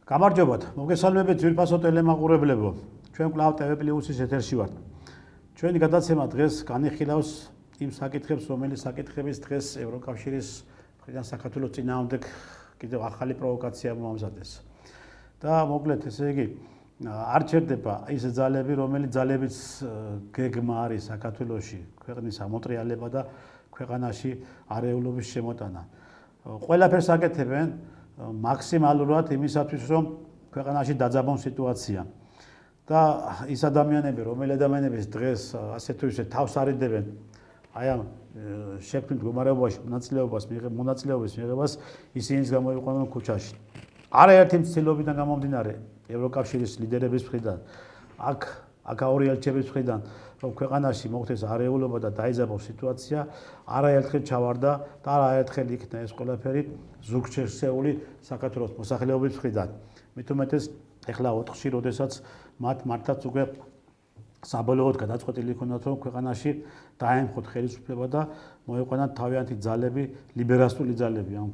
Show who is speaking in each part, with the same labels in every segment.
Speaker 1: გამარჯობათ. მოგესალმებით ძვირფასო ტელემაყურებლებო. ჩვენ კვლავ TV+-ის ეთერში ვართ. ჩვენი გადაცემა დღეს განიხილავს იმ საკითხებს, რომელიც საკითხების დღეს ევროკავშირის მხრიდან საქართველოს წინააღმდეგ კიდევ ახალი პროვოკაცია მომამზადეს. და მოკლედ ესე იგი არ ჩერდება ის ძალები, რომელიც ძალებიც გეგმა არის საქართველოში ქვეყნის ამოტრიალება და ქვეყანაში არეულობის შემოტანა. ყველაფერს აკეთებენ მაქსიმალურად იმისათვის, რომ ქვეყანაში დაძაბონ სიტუაცია. და ის ადამიანები, რომელთაც დღეს ასე თუ ისე თავს არიდებენ აი ამ შექმნილ მდგომარეობაში მონაწილეობის მიღებას, ისინიც გამოიყვანონ ქუჩაში. არაერთი მცდელობიდან გამომდინარე ევროკავშირის ლიდერების მხრიდან, აქაური ელჩების მხრიდან, რომ ქვეყანაში მოხდეს არეულობა და დაიძაბოს სიტუაცია, არაერთხელ ჩავარდა და არაერთხელ იქნა ეს ყველაფერი ზუგჩერსეული საქართველოს მოსახლეობის მხრიდან. მით უმეტეს ეხლა 4-ში, როდესაც მათ მართლაც უკვე საბოლოოდ გადაწყვეტილი ჰქონდათ, რომ ქვეყანაში დაემხოთ ხელისუფლება და მოეყვანათ თავიანთი ძალები, ლიბერალური ძალები ამ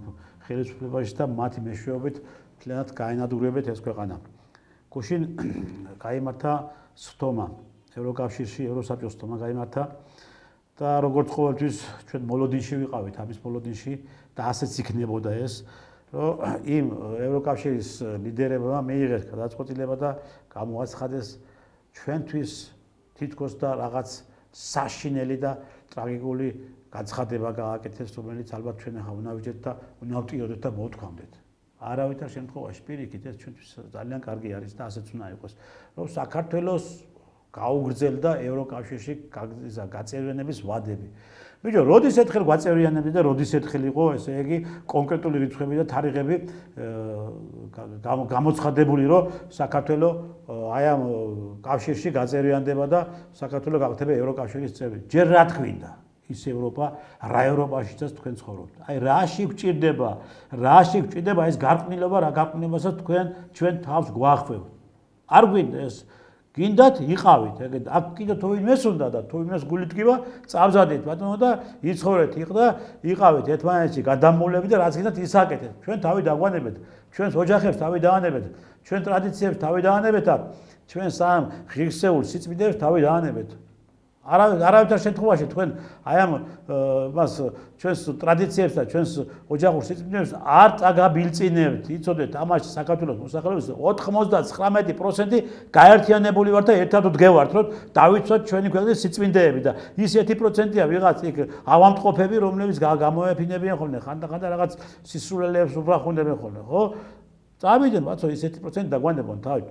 Speaker 1: ხელისუფლებაში და მათი მეშვეობით მთლიანად გაენადგურებათ ეს ქვეყანა. გუშინ გაიმართა სხდომა ევროკავშირში, ევროსაბჭოს სხდომა გაიმართა და როგორც ყოველთვის ჩვენ მოლოდინში ვიყავით, ამის მოლოდინში და ასეც იქნებოდა ეს, რომ იმ ევროკავშირის ლიდერებმა მიიღეს გადაწყვეტილება და გამოაცხადეს ჩვენთვის თითქოს და რაღაც საშინელი და ტრაგიკული განცხადება გააკეთეს, რომელიც ალბათ ჩვენ ახლა უნდა ვიჯდეთ და უნდა ვტიროდეთ და მოვთქვამდეთ. არავითარ შემთხვევაში პირიქით ეს ჩვენთვის ძალიან კარგი არის და ასეც უნდა იყოს, რომ საქართველოს გაუგრძელდა ევროკავშირში გაწევრიანების ვადები. ბიჭო, როდის ერთხელ გვაწევრიანებდი და როდის ერთხელ იყო ესე იგი კონკრეტული რიცხვები და თარიღები გამოცხადებული, რომ საქართველოს აი ამ კავშირში გაწევრიანდება და საქართველოს გახდება ევროკავშირის წევრი. ჯერ რა თქმინდა ის ევროპა, რა ევროპაშიც თქვენ ცხოვრობთ. აი რაში გვჭირდება ეს გარყვნილობა, რა გარყვნილებასაც ჩვენ თავს გვახვევთ. არ გვინდა ეს გინდათ იყავით, ეგეთ აქ კიდე თუ ვინმეს უნდა და თუ ვინმეს გული დგება, წამზადეთ ბატონო და იცხოვრეთ იყავით ერთმანეთში გადამოვლები და რაც გინდათ ის აკეთეთ. ჩვენ თავი დაგვანებეთ, ჩვენს ოჯახებს თავი დაანებეთ, ჩვენ ტრადიციებს თავი დაანებეთ და ჩვენ სამ ღირსეულ სიწმინდეებს თავი დაანებეთ. არავითარ შემთხვევაში თქვენ აი ამ ჩვენს ტრადიციებს და ჩვენს ოჯახურ სიწმინდეებს არ წაგაბილწინებთ. იცოდეთ, ამაში საქართველოს მოსახლეობის 99% გაერთიანებული ვართ და ერთად ვდგევართ, რომ დავიცვათ ჩვენი ქვეყნის სიწმინდეები და ის 1%-ია ვიღაც იქ ავამტყოფები, რომლებიც გამოეფინებიან ხოლმე ხანდახანდა რაღაც სისულელეებს უბრახუნდებიან ხოლმე, ხო? წავიდნენ ბაცო ის 1% დაგვანებონ თავი.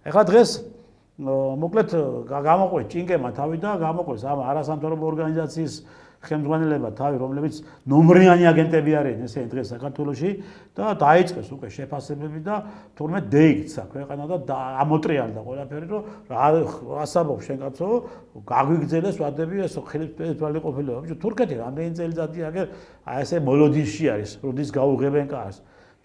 Speaker 1: ეხლა დღეს მოკლედ გამოყვეს ჭინკემა თავი და გამოყვეს ამ არასამთავრობო ორგანიზაციის ხელმძღვანელება თავი, რომლებიც ნომრიანი აგენტები არიან ესე დღეს საქართველოში და დაიწყეს უკვე შეფასებები და თურმე დაიქცა ქვეყანა და ამოტრიალდა ყველაფერი, რომ რასაბობ შენ კაცო, გაგვიგრძელეს ვადები ეს ხელისუფლების ყოფილება. ბიჭო, თურქეთი რამდენი წელიწადი აგერ აი ესე მოლოდინში არის, როდის გაუღებენ კარს.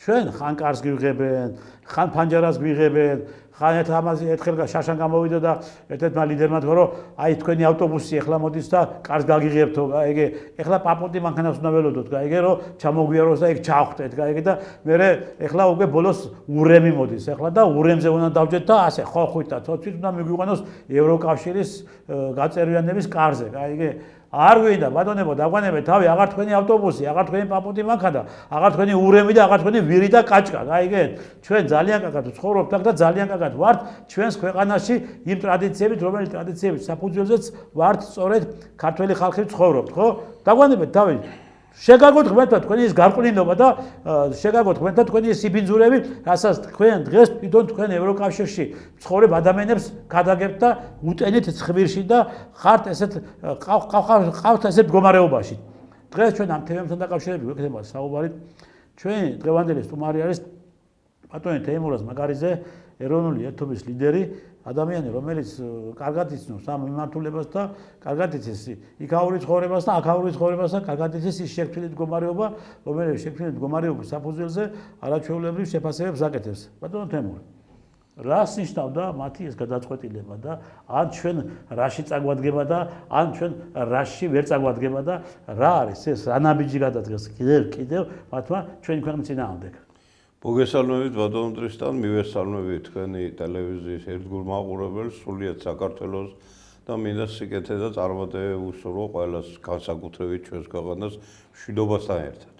Speaker 1: ჩვენ ხან კარს გიღებენ, ხან ფანჯარას გიღებენ, ხან ერთხელ შაშან გამოვიდა და ერთ-ერთმა ლიდერმა თქვა, რომ აი თქვენი ავტობუსი ეხლა მოდის და კარს გაგიღებთო, ეგე ეხლა პაპოტი მანქანას უნდა ველოდოთ, ეგე რომ ჩამოგვიაროს და ეგ ჩახვდეთ, ეგე და მე ეხლა უკვე ბოლოს ურემი მოდის, ეხლა და ურემზე უნდა დავჯეთ და ასე ხო ხვიტა, თვით უნდა მიგვიყვანოს ევროკავშირის გაწევრიანების კარზე, ეგე არ გვინდა ბატონებო, დაგვანებეთ თავი, აღარ თქვენი ავტობუსი, აღარ თქვენი პაპუტი მანქანა, აღარ თქვენი ურემი და აღარ თქვენი ვირი და კაჭკა, გაიგეთ? ჩვენ ძალიან კარგად ვცხოვრობთ აქ და ძალიან კარგად ვართ ჩვენს ქვეყანაში იმ ტრადიციებით, რომელიც ტრადიციების საფუძველზეც ვართ სწორედ ქართველი ხალხი ცხოვრობთ, ხო? დაგვანებეთ თავი. შეგაგოთ ღმერთმა თქვენი ის გარყვნილობა და შეგაგოთ ღმერთმა თქვენი ის სიბინძურები, რასაც თქვენ დღეს თვითონ თქვენ ევროკავშირში ცხოვრებ ადამიანებს გადაგებთ და უტენით ცხვირში და ხართ ესეთ ყავთ ესეთ მდგომარეობაში. დღეს ჩვენ ამ თემებთან დაკავშირებით ვექნება საუბარი. ჩვენი დღევანდელი სტუმარი არის ბატონი თეიმურაზ მაგარიძე, ეროვნული ერთობის ლიდერი, ადამიანი, რომელიც კარგად იცნობს ამ მიმართულებას და კარგად იცის იქაური ცხოვრებას და აქაური ცხოვრებას და კარგად იცის ის შექმნილი მდგომარეობა, რომელიც შექმნილი მდგომარეობის საფუძველზე არაჩვეულებრივ შეფასებებს აკეთებს. ბატონო თეიმური, რას ნიშნავდა მათი ეს გადაწყვეტილება და ან ჩვენ რაში წაგვადგება და ან ჩვენ რაში ვერ წაგვადგება და რა არის ეს რა ნაბიჯი გადადგეს კიდევ მათმა ჩვენი ქვეყნის წინააღმდეგ.
Speaker 2: მოგესალმებით ბატონო ტრისტან, მივესალმებით თქვენი ტელევიზიის ერთგულ მაყურებელს, სრულიად საქართველოს და მინდა სიკეთე და წარმატებები უსურვო ყველას, განსაკუთრებით ჩვენს ქვეყანას მშვიდობასთან ერთად.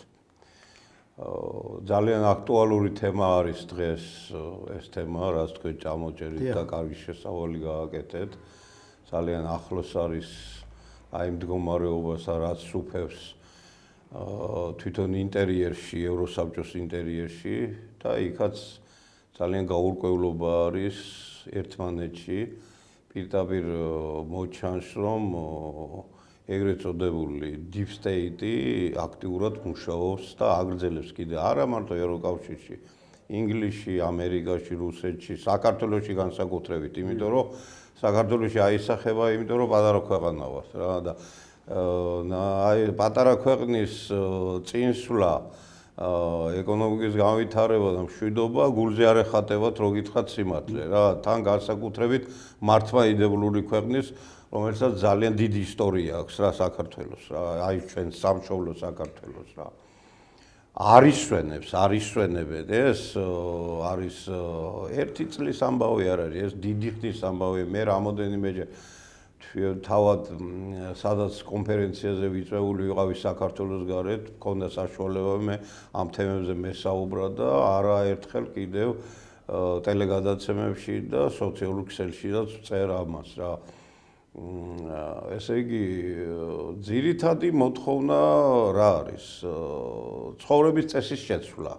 Speaker 2: ძალიან აქტუალური თემა არის დღეს ეს თემა, რაც თქვენ წამოჭერით და კარგი შესავალი გააკეთეთ. ძალიან ახლოს არის აი იმ მდგომარეობასა, რაც სუფევს თვითონ ინტერიერში, ევროსაბჭოს ინტერიერში და იქაც ძალიან გაურკვევლობა არის ერთმანეთში. პირდაპირ მოჩანს, რომ ეგრეთ წოდებული deep state-ი აქტიურად მუშაობს და აგრძელებს კიდე არა მარტო ევროკავშირში, ინგლისში, ამერიკაში, რუსეთში, საქართველოში განსაკუთრებით, იმიტომ რომ საქართველოში აისახება, იმიტომ რომ პატარა ქვეყანა ვართ რა და აი პატარა ქვეყნის წინსვლა, ეკონომიკის განვითარება და მშვიდობა გულზე არ ეხატებათ, რო გითხრათ სიმართლე რა, თან განსაკუთრებით მართლმადიდებლური ქვეყნის, რომელსაც ძალიან დიდი ისტორია აქვს რა საქართველოს რა, აი ჩვენ სამშობლო საქართველოს რა. არისვენებენ ეს არის ერთი წლის ამბავი არ არის, ეს დიდი ხნის ამბავი, მე რამოდენიმეჯერ თავად სადაც კონფერენციაზე ვიწვეული ვიყავი საქართველოს გარეთ, მქონდა საშუალება მე ამ თემებზე მესაუბრა და არაერთხელ კიდევ ტელეგადაცემებში და სოციალურ ქსელშიც ვწერ ამას რა. ესე იგი, ძირითადი მოთხოვნა რა არის? ცხოვრების წესის შეცვლა.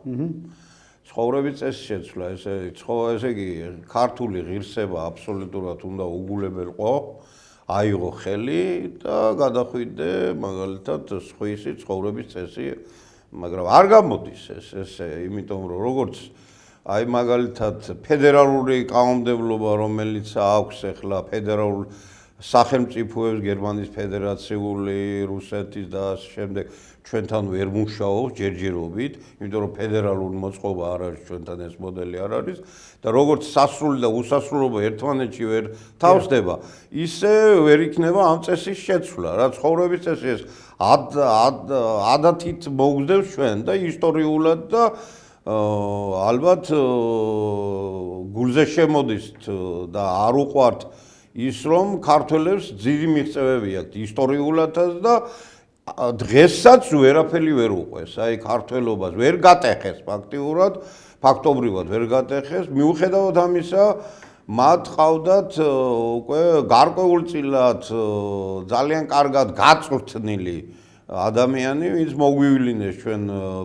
Speaker 2: ცხოვრების წესის შეცვლა, ესე იგი, ქართული ღირსება აბსოლუტურად უნდა უგულებელყო. აიღო ხელი და გადახვიდე მაგალითად სხვისი ცხოვრების წესი, მაგრამ არ გამოდის ეს, იმიტომ რომ როგორც აი მაგალითად ფედერალური კანონმდებლობა, რომელიც აქვს ახლა ფედერალურ სახელმწიფოებს, გერმანიის ფედერაციული, რუსეთის და შემდეგ ჩვენთან ვერ მუშაობს ჯერჯერობით, იმიტომ რომ ფედერალური მოწყობა არ არის ჩვენთან ეს მოდელი არ არის და როგორც სასრული და უსასრულობა ერთმანეთში ვერ თავსდება, ისე ვერ იქნება ამ წესის შეცვლა, რა ცხოვრების წესი ეს ადათით მოგზდევს ჩვენ და ისტორიულად და ალბათ გულზე შემოდის და არ უყვართ ის რომ ქართველებს ძირი მიღწევები აქვთ ისტორიულადაც და დღესაც ვერაფერი ვერ უყვეს, აი ქართველობას ვერ გატეხეს ფაქტობრივად ვერ გატეხეს, მიუხედავად ამისა, მათ ყავდათ უკვე გარკვეულწილად ძალიან კარგად გაწვრთნილი ადამიანი, ვინც მოგვივლინეს ჩვენ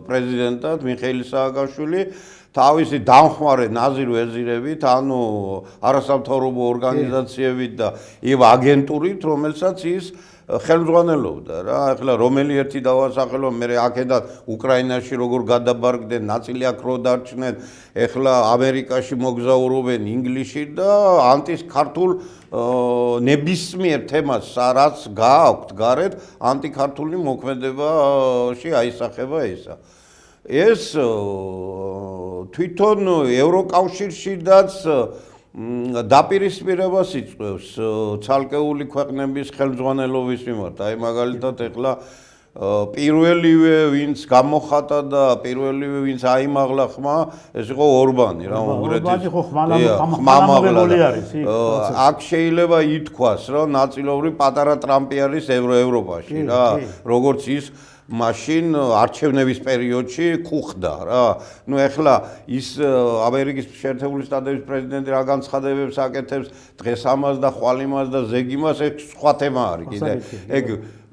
Speaker 2: პრეზიდენტად მიხეილ სააკაშვილი თავისი დამხმარე ნაზირ ვეზირებით, ანუ არასამთავრობო ორგანიზაციებით და იმ აგენტურით, რომელსაც ის ხელმძღვანელობდა რა, ახლა რომელი ერთი დავასახელო, მე აქედან უკრაინაში როგორ გადაბარგდნენ, ნაწილი აქ რო დარჩნენ, ახლა ამერიკაში მოგზაურობენ ინგლისში და ანტიქართულ ნებისმიერ თემას, რაც გააქვთ გარეთ, ანტიქართული მოქმედებაში აისახება ესა. ეს თვითონ ევროკავშირშიდაც დაპირისპირებას იწვევს ცალკეული ქვეყნების ხელმძღვანელობის მიმართ. აი მაგალითად ახლა პირველივე ვინც გამოხატა და პირველივე ვინც აიმაღლა ხმა, ეს იყო ორბანი რა, უნგრეთის ხმამაღლა არის. აქ შეიძლება ითქვას, რომ ნაწილობრივ პატარა ტრამპი არის ევროპაში რა, როგორც ის მაშინ არჩევნების პერიოდში ხუხდა რა. ნუ ეხლა ის ამერიკის შეერთებული შტატების პრეზიდენტი რა განცხადებებს აკეთებს, დღეს ამას და ხვალ იმას და ზეგ იმას, ეს სხვა თემა არის კიდე. ეგ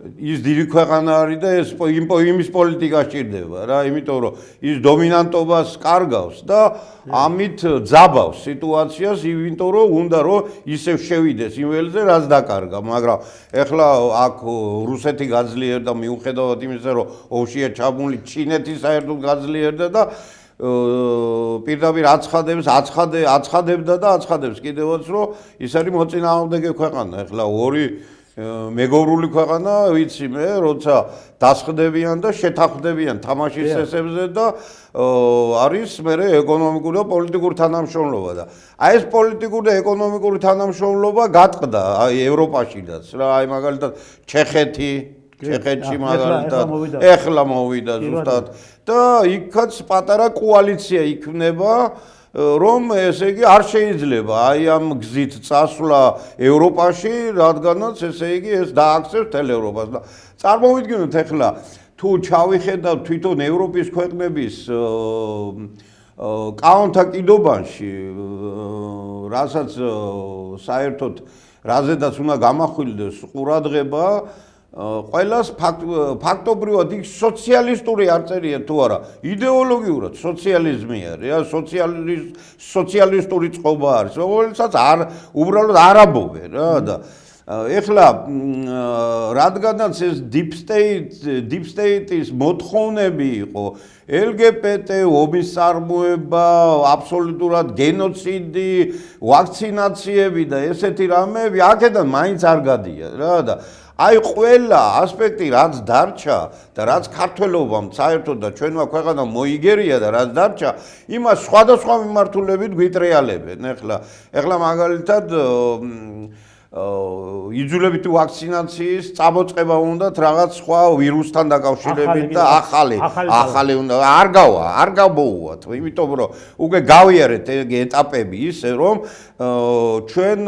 Speaker 2: ის დიდი ქვეყანა არის და ეს იმის პოლიტიკა სჭირდება რა, იმიტომ რომ ის დომინანტობას კარგავს და ამით ძაბავს სიტუაციას, იმიტომ რომ უნდა რომ ისევ შევიდეს იმ ველზე, რაც დაკარგა, მაგრამ ეხლა აქ რუსეთი გაძლიერდა მიუხედავად იმისა, რომ ოვშია ჩაბმული ჩინეთი საერთოდ გაძლიერდა და პირდაპირ აცხადებდა და აცხადებს კიდევაც, რომ ის არის მოწინააღმდეგე ქვეყანა, ეხლა ორი მეგობრული ქვეყანა, ვიცი მე, როცა დასხდებიან და შეთანხმდებიან თამაშის წესებზე და არის მერე ეკონომიკური და პოლიტიკური თანამშრომლობა და აი ეს პოლიტიკური და ეკონომიკური თანამშრომლობა გატყდა აი ევროპაშიდაც რა, აი მაგალითად ჩეხეთი ჩეხეთში მაგალითად ეხლა მოვიდა ზუსტად და იქაც პატარა კოალიცია იქნება რომ ესე იგი არ შეიძლება აი ამ გზით წასვლა ევროპაში, რადგანაც ესე იგი ეს დააქცევს თელ ევროპას და წარმოვიდგინოთ ეხლა თუ ჩავიხედავთ თვითონ ევროპის ქვეყნების კანონთა კიდობანში, რასაც საერთოდ რაზედაც უნდა გამახვილდეს ყურადღება, ყველას ფაქტობრივად იქ სოციალისტური არ წერია თუ არა, იდეოლოგიურად სოციალიზმი არის, სოციალისტური წყობა არის, რომელსაც უბრალოდ არ ამბობენ რა და ეხლა რადგანაც ეს deep state-ის მოთხოვნები იყო LGBT ომის წარმოება, აბსოლუტურად გენოციდი, ვაქცინაციები და ესეთი რამეები აქედან მაინც არ გადიან რა და აი ყველა ასპექტი რაც დარჩა და რაც ქართველობამ საერთოდ და ჩვენმა ქვეყანამ მოიგერია და რაც დარჩა, იმას სხვადასხვა მიმართულებით გვიტრიალებენ. ეხლა მაგალითად იძულებითი ვაქცინაციის წამოწყება უნდათ რაღაც სხვა ვირუსთან დაკავშირებით და ახალი უნდა არ გავბოუათ, იმიტომ რომ უკვე გავიარეთ ეტაპები ისე რომ ჩვენ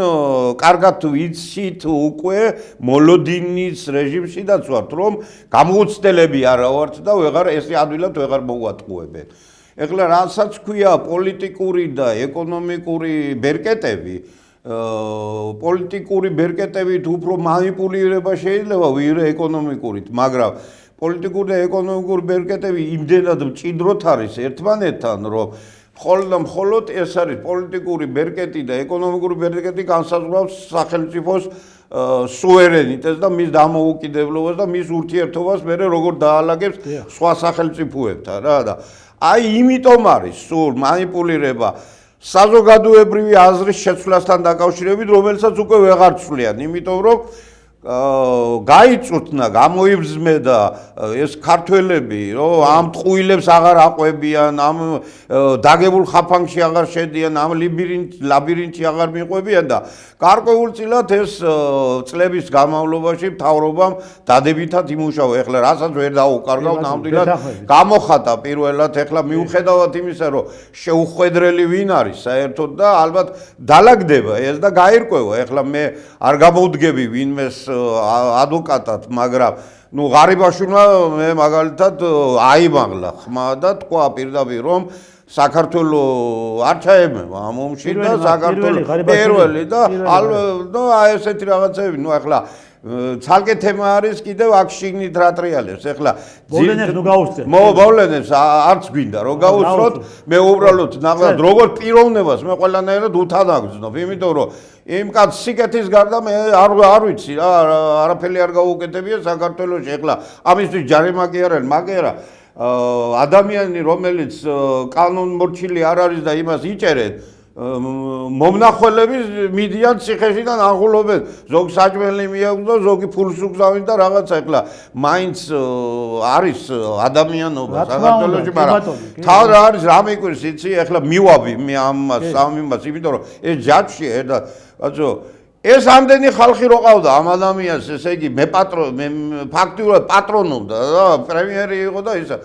Speaker 2: კარგად ვიცით უკვე მოლოდინის რეჟიმშიდაც ვართ რომ გამოცდელები არა ვართ და ეს ადვილად ვეღარ მოვატყუებენ. ეხლა რასაც ქვია პოლიტიკური და ეკონომიკური ბერკეტები პოლიტიკური ბერკეტებით უფრო манипуლირება შეიძლება ვიდრე ეკონომიკურით, მაგრამ პოლიტიკური და ეკონომიკური ბერკეტები იმდენად მჭიდროდ არის ერთმანეთთან, რომ მხოლოდ ეს არის პოლიტიკური ბერკეტი და ეკონომიკური ბერკეტი განსაზღვრავს სახელმწიფოს სუვერენიტეტს და მის დამოუკიდებლობას და მის ურთიერთობას მერე როგორ დაალაგებს სხვა სახელმწიფოებთან რა და აი იმიტომ არის სულ манипуლირება საზოგადოებრივი აზრის შეცვლასთან დაკავშირებით, რომელსაც უკვე ვეღარ ცვლიან, იმიტომ რომ გაიწუთნა, გამოიბრძმედა ეს ქართველები, რომ ამ ტყუილებს აღარ აყვებიან, ამ დაგებულ ხაფანგში აღარ შედიან, ამ ლაბირინთში აღარ მიყვებიან და გარკვეულწილად ეს წლების განმავლობაში მთავრობამ დადებითად იმუშავა. ეხლა რასაც ვერ დაუკარგავ, ნამდვილად გამოხატა პირველად, ეხლა მიუხედავად იმისა, რომ შეუხვედრელი ვინ არის საერთოდ და ალბათ დალაგდება ეს და გაირკვევა. ეხლა მე არ გამოვდგები ვინმეს ადვოკატად, მაგრამ ღარიბაშვილმა მე მაგალითად აიმაღლა ხმა და თქვა პირდაპირ რომ საქართველოს არ ჩაემება ამ ომში და საქართველოს პირველი და აი ესეთი რაღაცები, ეხლა ცალკე თემა არის კიდევ აქ შიგნით რა ტრიალებს. ეხლა
Speaker 1: მოვლენებს ნუ გაუსწრეთ.
Speaker 2: მოვლენებს არც გვინდა რომ გაუსწროთ, მე უბრალოდ ნახავთ როგორ პიროვნებას მე ყველანაირად უთანაგრძნობ, იმიტომ რომ იმ კაც სიკეთის გარდა მე არ ვიცი რა, არაფერი არ გაუკეთებია საქართველოში. ეხლა ამისთვის ჯარიმა კი არ არის, მაგრამ ადამიანი რომელიც კანონმორჩილი არ არის და იმას იჭერენ მომნახველები მიდიან ციხეში და აღულობენ, ზოგი საჭმელი მიაქვს და ზოგი ფულს უგზავნით და რაღაცა. ეხლა მაინც არის ადამიანობა საქართველოში, მაგრამ თან რა არის რა მიკვირს იცი, ეხლა მივაბი მე ამას, იმიტომ რომ ეს ჯაჭვშია და ბაცო ეს ამდენი ხალხი რო ყავდა ამ ადამიანს, ესე იგი მე ფაქტიურად პატრონობდა რა, პრემიერი იყო და ისა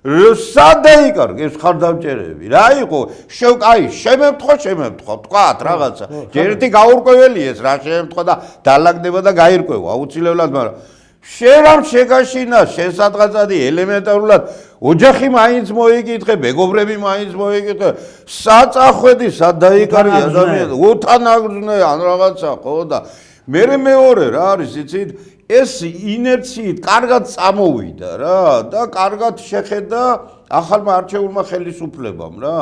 Speaker 2: სად დაიკარგე ეს ხარდამჭერები რა იყო აი შემემთხვა თქვათ რაღაცა ერთი გაურკვეველი ეს რა შემემთხვა და დალაგდება და გაირკვევა აუცილებლად მაგრამ შენ შეგაშინა შენ სადღაცადი ელემენტარულად ოჯახი მაინც მოიკითხე მეგობრები მაინც მოიკითხე საწახვედი სად დაიკარგე ადამიანი უთანაგრძნე ან რაღაცა ხო და მეორე რა არის იცით ეს ინერციით კარგად წამოვიდა რა და კარგად შეხედა ახალმა არჩეულმა ხელისუფლებამ რა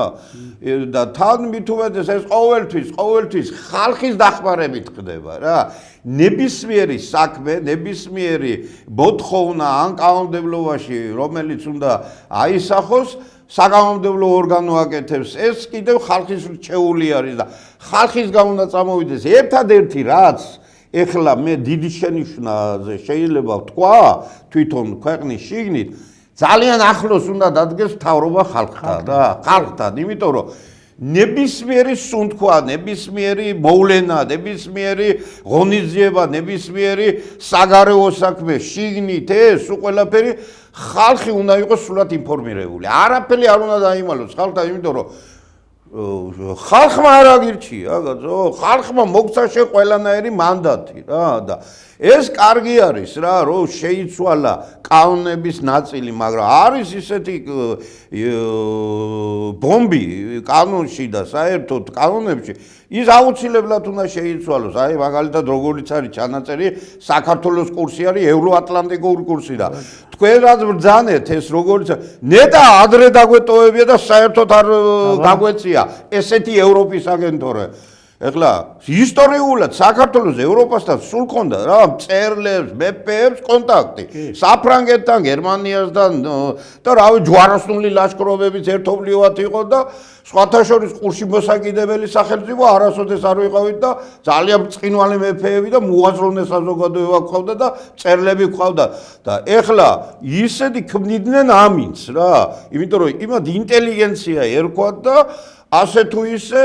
Speaker 2: და თან მით უმეტეს ეს ყოველთვის ხალხის დახმარებით ხდება რა ნებისმიერი საქმე ნებისმიერი მოთხოვნა ან კანონმდებლობაში რომელიც უნდა აისახოს საკანონმდებლო ორგანო აკეთებს ეს კიდევ ხალხის რჩეული არის და ხალხის გამო უნდა წამოვიდეს ერთადერთი რაც ეხლა მე დიდი შენიშვნაზე შეიძლება ვთქვა თვითონ ქვეყნის შიგნით ძალიან ახლოს უნდა დადგეს მთავრობა ხალხთან და ხალხთან იმიტომ რომ ნებისმიერი სუნთქვა, ნებისმიერი მოვლენა, ნებისმიერი ღონისძიება, ნებისმიერი საგარეო საქმე, შიგნით ეს ყველაფერი ხალხი უნდა იყოს სულად ინფორმირებული. არაფერი არ უნდა დაიმალოს ხალხთან, იმიტომ რომ ხალხმა არ აგირჩია, გაწო, ხალხმა მოგცა შე ყველანაირი მანდატი რა და ეს კარგი არის რა, რომ შეიცვალა კანონების ნაწილი, მაგრამ არის ისეთი ბომბი კანონში და საერთოდ კანონებში ის აუცილებლად უნდა შეიცვალოს. აი მაგალითად როგორიც არის ჩანაწერი საქართველოს კურსი არის ევროატლანტიკური კურსი და თქვენ რაც ბრძანეთ ეს როგორიც ნეტა ადრე დაგვეტოვებია და საერთოდ არ გაგვეწია ესეთი ევროპის აგენტურა. ეხლა ისტორიულად საქართველოს ევროპასთან სულ ქონდა რა მწერლებს, მეფეებს კონტაქტი. საფრანგეთთან, გერმანიასთან და რავი ჯვაროსნული ლაშქრობებიც ერთობლივად იყო და სხვათა შორის ყურში მოსაკიდებელი სახელმწიფო არასოდეს არ ვიყავით და ძალიან ბრწყინვალე მეფეები და მოაზროვნე საზოგადოება გყავდა და მწერლები გყავდა და ეხლა ისეთი ქმნიდნენ ამინს რა, იმიტომ რომ იმად ინტელიგენცია ერქვა და ასე თუ ისე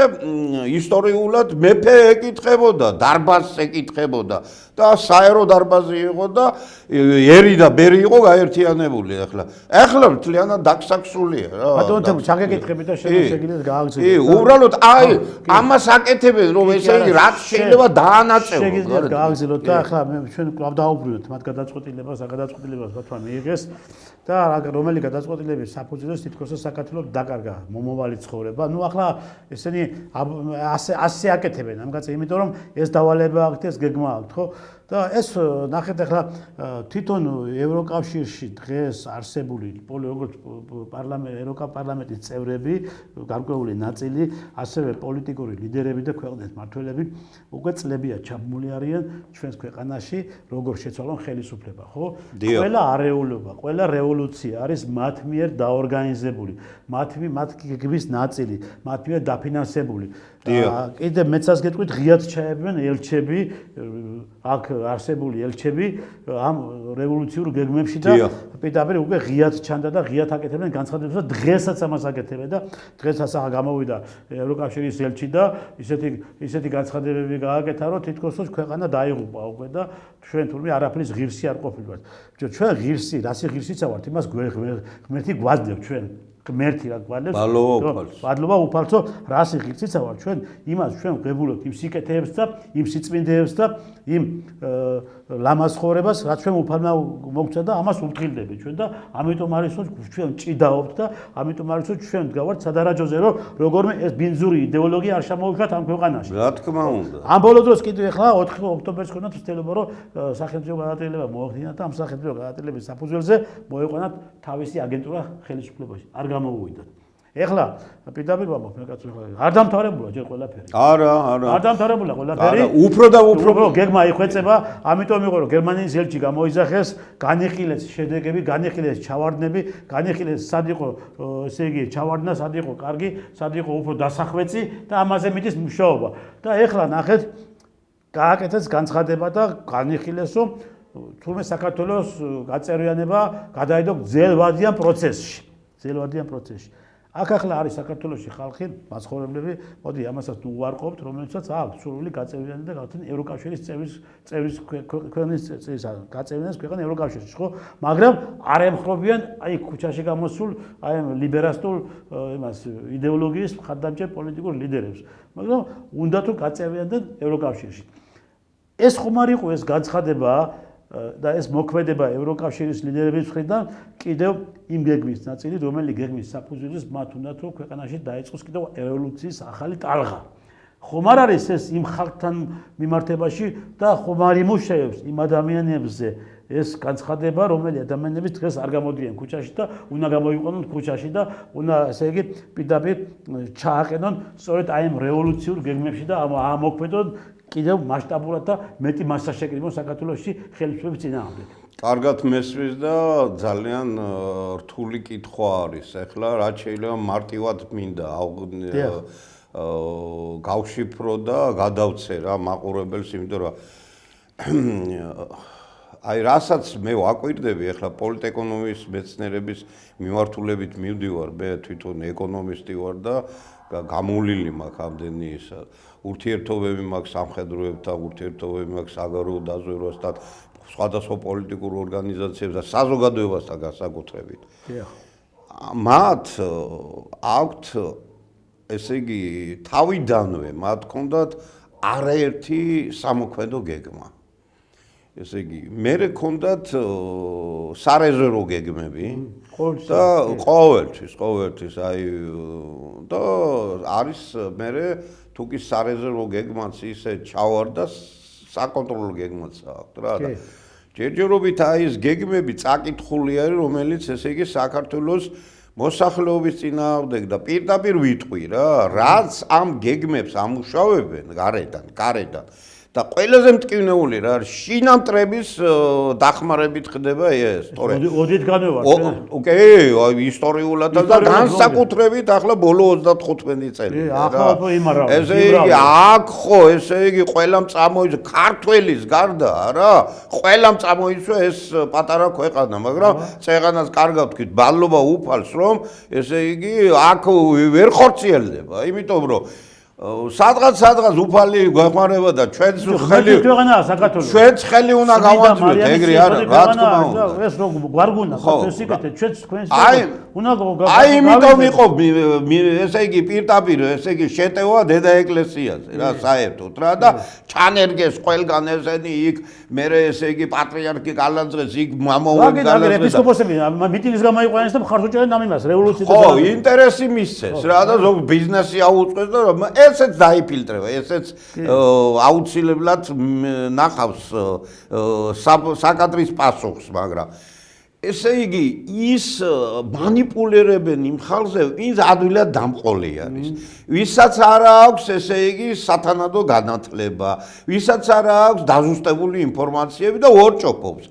Speaker 2: ისტორიულად მეფე ეკითხებოდა, დარბაზს ეკითხებოდა და საერო დარბაზი იყო და ერი და ბერი იყო გაერთიანებული ახლა მთლიანად დაკსაქსულია რა.
Speaker 1: ბატონო თემ ჩაგეკითხები და შეგიძლიათ გააგზავნოთ.
Speaker 2: კი, უბრალოდ აი ამას აკეთებენ რომ ესე იგი რაც შეიძლება დაანაწევროს.
Speaker 1: შეგიძლიათ გააგზავნოთ და ახლა ჩვენ კვლავ დაუბრუნდით მათ გადაწყვეტილებას, საგადაწყვეტილებას ბათვან მიიღეს და რომელი გადაწყვეტილების საფუძველზე თითქოს საქართველოს დაკარგა მომავალი ცხოვრება. ნუ ახლა ესენი ასე აკეთებენ ამ კაცი, იმიტომ რომ ეს დავალება აქვთ, ეს გეგმა აქვთ, ხო? და ეს ნახეთ ახლა თვითონ ევროკავშირში დღეს არსებული როგორც ევროპარლამენტის წევრები, გარკვეული ნაწილი, ასევე პოლიტიკური ლიდერები და ქვეყნის მმართველები უკვე წლებია ჩაბმული არიან ჩვენს ქვეყანაში, როგორ შეცვალონ ხელისუფლება, ხო? ყველა არეულობა, ყველა რევოლუცია არის მათ მიერ დაორგანიზებული, მათ გეგმის ნაწილი, მათ მიერ დაფინანსებული. კიდე მეცას გეტყვით, ღიად ჩაებიან ელჩები, აქ არსებული ელჩები ამ რევოლუციურ გეგმებში და პირდაპირ უკვე ღიად ჩანდა და ღიად აკეთებენ განცხადებებს და დღესაც ამას აკეთებენ და დღესაც გამოვიდა ევროკავშირის ელჩი და ისეთი განცხადებები გააკეთა, რომ თითქოს ქვეყანა დაიღუპა უკვე და ჩვენ თურმე არაფრის ღირსი არ ყოფილვართ. ჩვენ ღირსი, რასი ღირსიც ვართ, იმას ღმერთი გვაძლევს ჩვენ. ღმერთი რა გვალებს ბადლობა უფალსო რასი ღირსიცა ვარ ჩვენ იმას ჩვენ ვღებულობთ იმ სიკეთეებს და იმ სიწმინდეებს და იმ ლამაზ ცხოვრებას რაც ჩვენ უფალმა მოგცა და ამას ვფრთხილდებით ჩვენ და ამიტომ არის რომ ჩვენ ჭიდაობთ და ამიტომ არის რომ ჩვენ გავართ სადარაჯოზე რომ როგორმე ეს ბინძური იდეოლოგია არ შემოვიშვათ ამ ქვეყანაში.
Speaker 2: რა თქმა უნდა.
Speaker 1: ამ ბოლო დროს კიდევ ახლა 4 ოქტომბერს ქონდათ ცდილობა რომ სახელმწიფო გადაწყვეტილება მოახდინათ და ამ სახელმწიფო გადაწყვეტილების საფუძველზე მოეყვანათ თავისი აგენტურა ხელისუფლებაში. არ გამოვიდათ. ეხლა პირდაპირ ვამბობ მე კაცო არ დამთავრებულა ჯერ ყველაფერი.
Speaker 2: არა.
Speaker 1: არ დამთავრებულა ყველაფერი.
Speaker 2: უფრო და უფრო
Speaker 1: გეგმა იხვეწება, ამიტომ იყო რომ გერმანიის ელჩი გამოიძახეს, განიხილეს შედეგები, განიხილეს ჩავარდნები, განიხილეს სად იყო ესე იგი ჩავარდნა, სად იყო კარგი, სად იყო უფრო დასახვეცი და ამაზე მიდის მუშაობა. და ეხლა ნახეთ გააკეთეს განცხადება და განიხილეს რომ თურმე საქართველოს გაწევრიანება გადაიდო გრძელვადიან პროცესში. აქ ახლა არის საქართველოში ხალხი, მაცხოვრებლები, მოდი ამასაც თუ უარყოფთ, რომელსაც აქვს სურვილი გაწევრიანება და გავთენ ევროკავშირის წევრის ქვეყნის გაწევრიანებას ქვეყანა ევროკავშირში, ხო? მაგრამ არ ემხრობიან აი ქუჩაში გამოსულ აი ლიბერასტულ იმას იდეოლოგიის მხარდამჭერ პოლიტიკურ ლიდერებს, მაგრამ უნდა თუ გაწევრიანდნენ ევროკავშირში. ეს ხომ არ იყო ეს განცხადება და ეს მოქმედება ევროკავშირის ლიდერების მხრიდან კიდევ იმ გეგმის ნაწილი, რომელი გეგმის საფუძველზეც მათ უნდათ რომ ქვეყანაში დაიწყოს კიდევ რევოლუციის ახალი ტალღა. ხომ არ არის ეს იმ ხალხთან მიმართებაში და ხომ არ იმუშავებს იმ ადამიანებზე ეს განცხადება, რომელი ადამიანები დღეს არ გამოდიან ქუჩაში და უნდა გამოიყვანონ ქუჩაში და უნდა ესე იგი პირდაპირ ჩააყენონ სწორედ აი ამ რევოლუციურ გეგმებში და ამოქმედონ კიდევ მასშტაბურად და მეტი მასა შეკრიბონ საქართველოში ხელისუფლების წინააღმდეგ.
Speaker 2: კარგად მესმის და ძალიან რთული კითხვა არის. ეხლა რაც შეიძლება მარტივად მინდა გავშიფრო და გადავცე რა მაყურებელს, იმიტომ რომ აი რასაც მე ვაკვირდები ახლა პოლიტეკონომიის მეცნიერების მიმართულებით მივდივარ, მე თვითონ ეკონომისტი ვარ და გამოვლილი მაქვს ამდენი ისა ურთიერთობები მაქვს სამხედროებთან, ურთიერთობები მაქვს საგარეო დაზვერვასთან, სხვადასხვა პოლიტიკურ ორგანიზაციებსა და საზოგადოებასთან განსაკუთრებით. მათ აქვთ ესე იგი თავიდანვე მათ ჰქონდათ არაერთი სამოქმედო გეგმა. ესე იგი მერე ჰქონდათ სარეზერვო გეგმები და ყოველთვის აი და არის მერე თუკი სარეზერვო გეგმაც ისე ჩავარდა საკონტროლო გეგმაც აქვს რა და ჯერჯერობით აი ეს გეგმები წაკითხული არის რომელიც ესე იგი საქართველოს მოსახლეობის წინააღმდეგ და პირდაპირ ვიტყვი რა რაც ამ გეგმებს ამუშავებენ გარედან და ყველაზე მტკივნეული რა შინამტრების დახმარებით ხდება ეს თორე
Speaker 1: ოდითგანვე ვარ
Speaker 2: ოკეი ისტორიულად და განსაკუთრებით ახლა ბოლო 35 წელი ესე იგი აქ ხო ესე იგი ყველამ წამოიწვა ქართველის გარდა რა ყველამ წამოიწვა ეს პატარა ქვეყანა მაგრამ წეღანას კარგად თქვით ბალობა უფალს რომ ესე იგი აქ ვერ ხორციელდება იმიტომ რომ სადღაც უფალი გვეხმარება და ჩვენც ხელი უნდა გავანძვიროთ ეგრე არა რა თქმა უნდა
Speaker 1: ეს რო გვარგუნა ეს იკეთე ჩვენც თქვენს უნდა
Speaker 2: აი იმიტომ იყო ესე იგი პირდაპირ ესე იგი შეტევა დედა ეკლესიაზე რა საერთოდ რა და ჩანერგეს ყველგან ესენი იქ მერე ესე იგი პატრიარქი გალანძღეს იქ მამაური
Speaker 1: გალანძღეს ეპისკოპოსები მიტინგის გამოიყვანეს და მხარს უჭერენ ამ იმას რევოლუციას
Speaker 2: ხო ინტერესი მისცეს რა და ზოგ ბიზნესი აუწყეს და ესეც დაიფილტრება, ესეც აუცილებლად ნახავს საკადრის პასუხს, მაგრამ ესე იგი ის მანიპულირებენ იმ ხალხზე, ვინც ადვილად დამყოლი არის. ვისაც არა აქვს ესე იგი სათანადო განათლება, ვისაც არა აქვს დაზუსტებული ინფორმაციები და ორჭოფობს.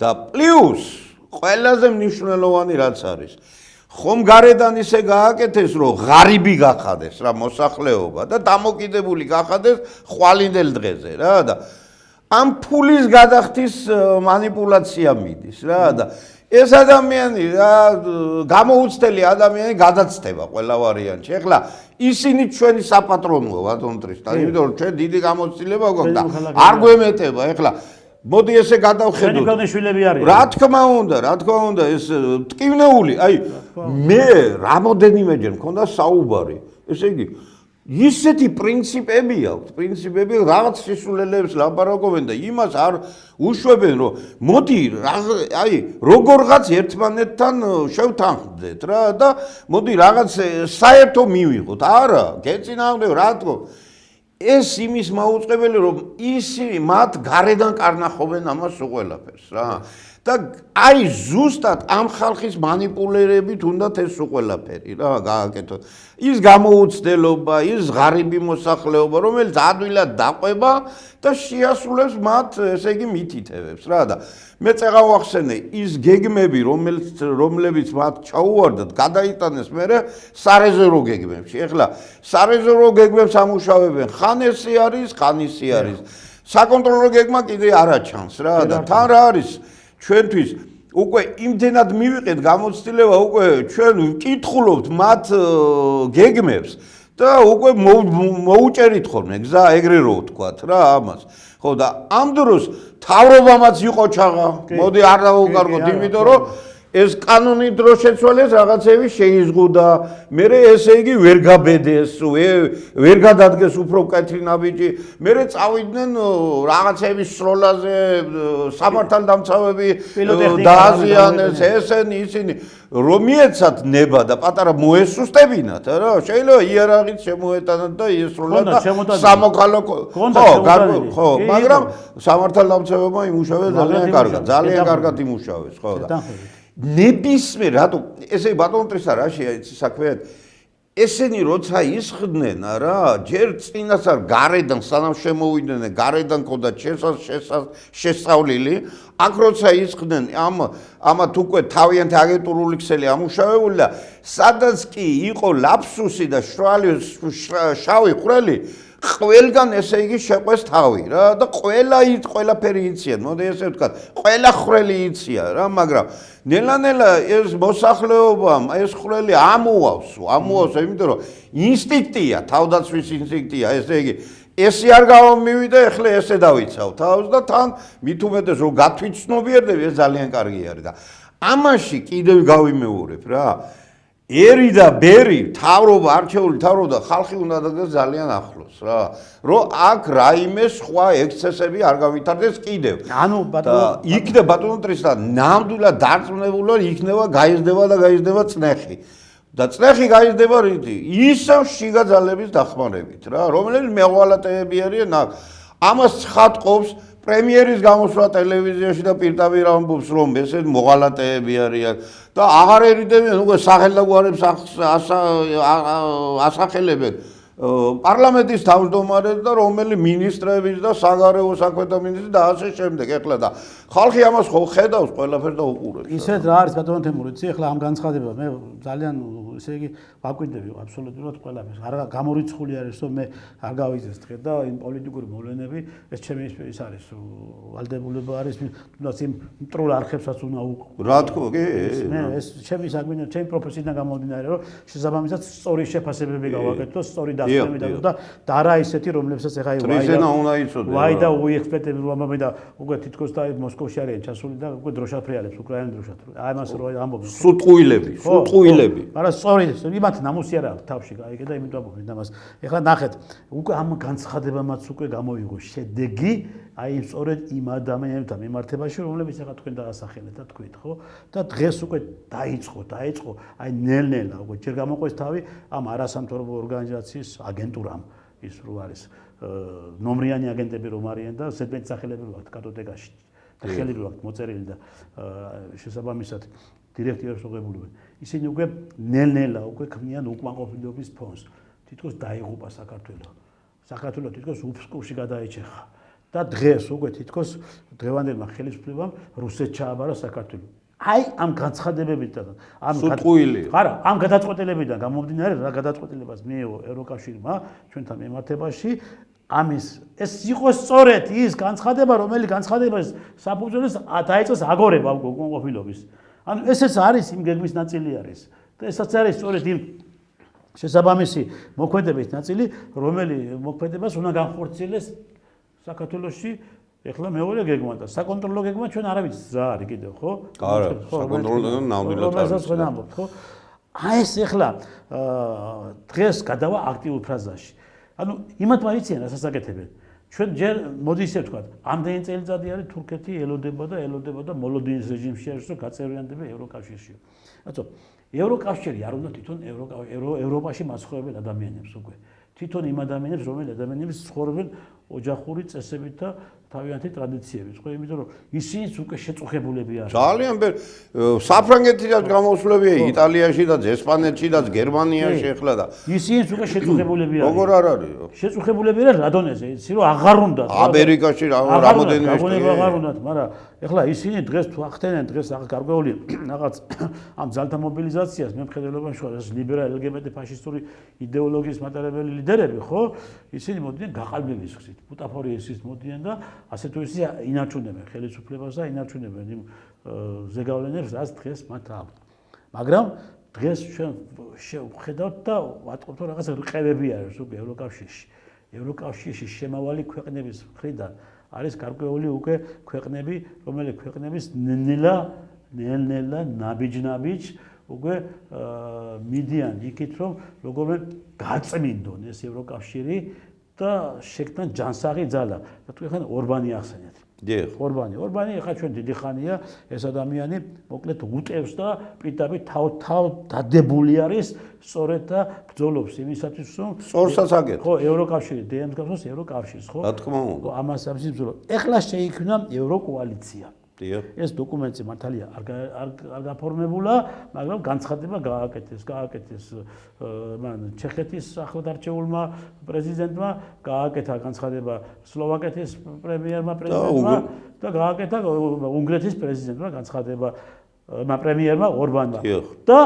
Speaker 2: და პლუს ყველაზე მნიშვნელოვანი რაც არის ხომ გარედან ისე გააკეთეს რომ ღარიბი გახადეს რა მოსახლეობა და დამოკიდებული გახადეს ხვალინდელ დღეზე რა და ამ ფულის გადახდის მანიპულაცია მიდის რა და ეს ადამიანი რა გამოუცდელი ადამიანი გადაცდება ყველა ვარიანტში. ეხლა ისინი ჩვენი საპატრონოა ბატონ ტრისტან, იმიტომ რომ ჩვენ დიდი გამოცდილება გვაქვს და არ გვემეტება. ეხლა მოდი ესე გადავხედოთ. რა თქმა უნდა, ეს მტკივნეული, აი მე რამოდენიმეჯერ მქონდა საუბარი. ესე იგი, ისეთი პრინციპები აქვს, პრინციპები რაღაც სისულელეებს ლაპარაკობენ და იმას არ უშვებენ, რომ მოდი აი როგორღაც ერთმანეთთან შევთანხმდეთ რა და მოდი რაღაც საერთო მივიღოთ. არა, გეწინააღმდეგ რა თქო ეს იმის მაუწყებელი რომ ისინი მათ გარედან კარნახობენ ამას უყველაფერს რა და აი ზუსტად ამ ხალხის მანიპულირებით უნდათ ეს უყველაფერი რა გააკეთოთ ის გამოუცდელობა ის ღარიბი მოსახლეობა რომელიც ადვილად დაყვება და შეასრულებს მათ ესე იგი მითითებებს რა და მე წეღავ ახსენე ის გეგმები რომლებიც მათ ჩაუვარდათ გადაიტანეს მერე სარეზერვო გეგმებში ეხლა სარეზერვო გეგმებს ამუშავებენ ხან ესი არის ხან ისი არის საკონტროლო გეგმა კიდე არა ჩანს რა და თან რა არის ჩვენთვის უკვე იმდენად მივიყეთ გამოცდილება უკვე ჩვენ ვკითხულობთ მათ გეგმებს და უკვე მოუჭერით ხოლმე გზა ეგრე რო ვთქვათ რა ამას ხო და ამ დროს თავრობამაც იყო ჩაღა მოდი არ დავუკარგოთ იმიტომ რომ ეს კანონი დრო შეცვალეს რაღაცები შეიზღუდა მერე ესე იგი ვერ გაბედეს ვერ გადადგეს უფრო მკეთრი ნაბიჯი მერე წავიდნენ რაღაცების სროლაზე სამართალდამცავები დააზიანეს ესენი ისინი რომ მიეცათ ნება და პატარა მოესუსტებინათ რა შეიძლება იარაღით შემოეტანათ და იესრულათ და სამოქალაქო ხო მაგრამ სამართალდამცავებმა იმუშავეს ძალიან კარგად იმუშავეს ხო და ნებისმიერ რატო ესე ბატონ ტრისა რა საქმეა ესენი როცა ისხდნენ რა ჯერ წინასწარ გარედან სანამ შემოვიდნენ გარედან ქონდა შესწავლილი აქ როცა ისხდნენ ამათ უკვე თავიანთი აგენტურული ქსელი ამუშავებული და სადაც კი იყო ლაფსუსი და შავი ხვრელი ყველგან ესე იგი შეყვეს თავი რა და ყველაფერი იციან, მოდი ესე ვთქვათ, ყველა ხვრელი იციან რა, მაგრამ ნელა-ნელა ეს მოსახლეობამ ეს ხვრელი ამოავს, იმიტომ რომ ინსტინქტია, თავდაცვის ინსტინქტია, ესე იგი ესე არ გამომივიდა, ეხლა ესე დავიცავ თავს და თან მით უმეტეს რომ გათვითცნობიერდები, ეს ძალიან კარგი არის და ამაში კიდევ გავიმეორებ რა. ერი და ბერი თავრობა, არჩეული თავრობა ხალხი უნდა დადგეს ძალიან ახლოს რა. რომ აქ რაიმე სხვა ექსცესები არ გავითარდეს კიდევ.
Speaker 1: ანუ ბატონო,
Speaker 2: იქნება ბატონო ტრისთან ნამდვილად დარწმუნებული იქნება გაიზრდება წნეხი. და წნეხი გაიზრდება რითი? ისევ შიგა ძალების დახმარებით რა, რომელიც მეღვალატეები არიან აქ. ამას ცხადყოფს პრემიერის გამოსვლა ტელევიზიაში და პირდაპირ ამბობს რომ ესე მოღალატეები არიან და აღარ ერიდებიან უკვე სახელდაგვარებს ასახელებენ პარლამენტის თავმჯდომარეს და რომელი მინისტრების და საგარეო საქმეთა მინისტრი და ასე შემდეგ. ეხლა და ხალხი ამას ხო ხედავს ყველაფერს და უყურებს.
Speaker 1: ისეთ რა არის ბატონო თემურიძე, ეხლა ამ განცხადება მე ძალიან ესე იგი ვაკვირდები აბსოლუტურად ყველაფერს. არ გამორიცხული არის რომ მე არ გავიზეს დღე და იმ პოლიტიკური მოვლენები ეს ჩემი ის არის ვალდებულება არის თუნდაც იმ მტრულ არხებსაც უნდა უყო.
Speaker 2: რა თქმა კი
Speaker 1: მე ეს ჩემი საქმე ჩემი პროფესიიდან გამომდინარე რომ შესაბამისად სწორი შეფასებები გავაკეთო, სწორი დასკვნები და არა ისეთი რომლებსაც ეხა ვაი და უექსპერტები რომ ამბობენ და უკვე თითქოს და მოსკოვში არიან ჩასული და უკვე დროშაფრიალებს უკრაინის დროშად. აი ამას რო ამბობენ.
Speaker 2: სუტყუილები.
Speaker 1: მაგრამ სწორი იმათ ნამუსი არა აქვს თავში, გაიგე და იმიტომ ამბობენ ამას. ეხლა ნახეთ, უკვე ამ განცხადებამაც უკვე გამოიღო შედეგი, აი სწორედ იმ ადამიანებთან მიმართებაში, რომლებიც ეხლა თქვენ დაასახელეთ და თქვით, ხო? და დღეს უკვე დაიწყო, აი ნელ-ნელა უკვე ჯერ გამოყვეს თავი ამ არასამთავრობო ორგანიზაციის აგენტურამ, ის რო არის ნომრიანი აგენტები რომ არიან და ზედმეტ სახელები რო აქვს კატოტეკაში და ხელი რო აქვს მოწერილი და შესაბამისად დირექტორებს უღებულობენ. ისინი უკვე ნელ-ნელა უკვე ქმნიან უკმაყოფილების ფონს. თითქოს დაიღუპა საქართველო. საქართველო თითქოს უფსკუში გადაეჩეხა. და დღეს უკვე თითქოს დღევანდელმა ხელისუფლებამ რუსეთს ჩააბარა საქართველო. აი ამ განცხადებებიდან, ამ გადაწყვეტილებიდან გამომდინარე, რა გადაწყვეტილებას მიიღო ევროკავშირმა ჩვენთან მიმართებაში, ამის ეს იყო სწორედ ის განცხადება, რომელიც განცხადებას საფუძველს დაეწეს აგორება უკმაყოფილობის. ანუ ესეც არის იმ გეგმის ნაწილი არის. და ესაც არის სწორედ იმ შესაბამისი მოქმედების ნაწილი, რომელი მოქმედებას უნდა განხორციელდეს საქართველოში ეხლა მეორე გეგმა და საკონტროლო გეგმა ჩვენ არ ვიცით რა არის კიდევ ხო?
Speaker 2: არა, საკონტროლო ნამდვილად არის.
Speaker 1: ხო? აი ეს ეხლა დღეს გადავა აქტიურ ფრაზაში. ანუ იმათ მარიციან რასაც აკეთებენ. ჩვენ ჯერ მოდი ისე ვთქვათ, ამდენი წელიწადი არის თურქეთი ელოდება და მოლოდინის რეჟიმში არის რომ გაწევრიანდება ევროკავშირში. რატო? ევროკავშირი არ უნდა თვითონ ევროპაში მასხოებენ ადამიანებს უკვე. თვითონ იმ ადამიანებს, რომელი ადამიანები ცხოვრობენ ოჯახური წესებით და თავიანთი ტრადიციებით, ხო, იმიტომ რომ ისინიც უკვე შეწუხებულები არიან.
Speaker 2: ძალიან ბევრი საფრანგეთიდან გამოსვლებია იტალიაში და ესპანეთში და გერმანიაში ეხლა და
Speaker 1: ისინიც უკვე შეწუხებულები არიან.
Speaker 2: როგორ არ არის?
Speaker 1: შეწუხებულები არიან რა დონეზე? იცი რომ აღარ უნდათ.
Speaker 2: ამერიკაში რამოდენიმე
Speaker 1: აღარ უნდათ, მაგრამ ეხლა ისინი დღეს თუ ახდენენ დღეს გარკვეული რაღაც ამ ძალთა მობილიზაციას მემხედველობაში ეს ლიბერალი LGBT ფაშისტური იდეოლოგიის მატარებელი ლიდერები, ხო? ისინი მოდიან გაყალბების გზით, ბუტაფორიის მოდიან და ასე თუ ისე ინარჩუნებენ ხელისუფლებას და ინარჩუნებენ იმ ზეგავლენებს, რაც დღეს მათ აქვს. მაგრამ დღეს ჩვენ შევხედავთ და ვატყობთ რომ რაღაც რყევები არის უკვე ევროკავშირში. ევროკავშირში შემავალი ქვეყნების მხრიდან არის გარკვეული უკვე ქვეყნები, რომელი ქვეყნების ნელ-ნელა ნაბიჯ უკვე მიდიან იქით რომ როგორ გაწმინდონ ეს ევროკავშირი და შექმნან ჯანსაღი ძალა. და თუ ეხლა ორბანი ახსენეთ.
Speaker 2: დიახ.
Speaker 1: ორბანი ეხლა ჩვენ დიდი ხანია ეს ადამიანი მოკლედ უტევს და პირდაპირ თავ დადებული არის სწორედ და ბრძოლობს იმისათვის რომ
Speaker 2: სწორსაც აკეთებს.
Speaker 1: ხო, ევროკავშირი დეემსგავსოს ევროკავშირს, ხო?
Speaker 2: რა თქმა უნდა.
Speaker 1: ამას ბრძოლა. ეხლა შეიქმნა ევროკოალიცია. ეს დოკუმენტი მართალია არ გაფორმებულა, მაგრამ განცხადება გააკეთეს მან ჩეხეთის ახლადარჩეულმა პრეზიდენტმა, გააკეთა განცხადება სლოვაკეთის პრემიერმა პრეზიდენტმა და გააკეთა უნგრეთის პრეზიდენტმა განცხადება პრემიერმა ორბანმა და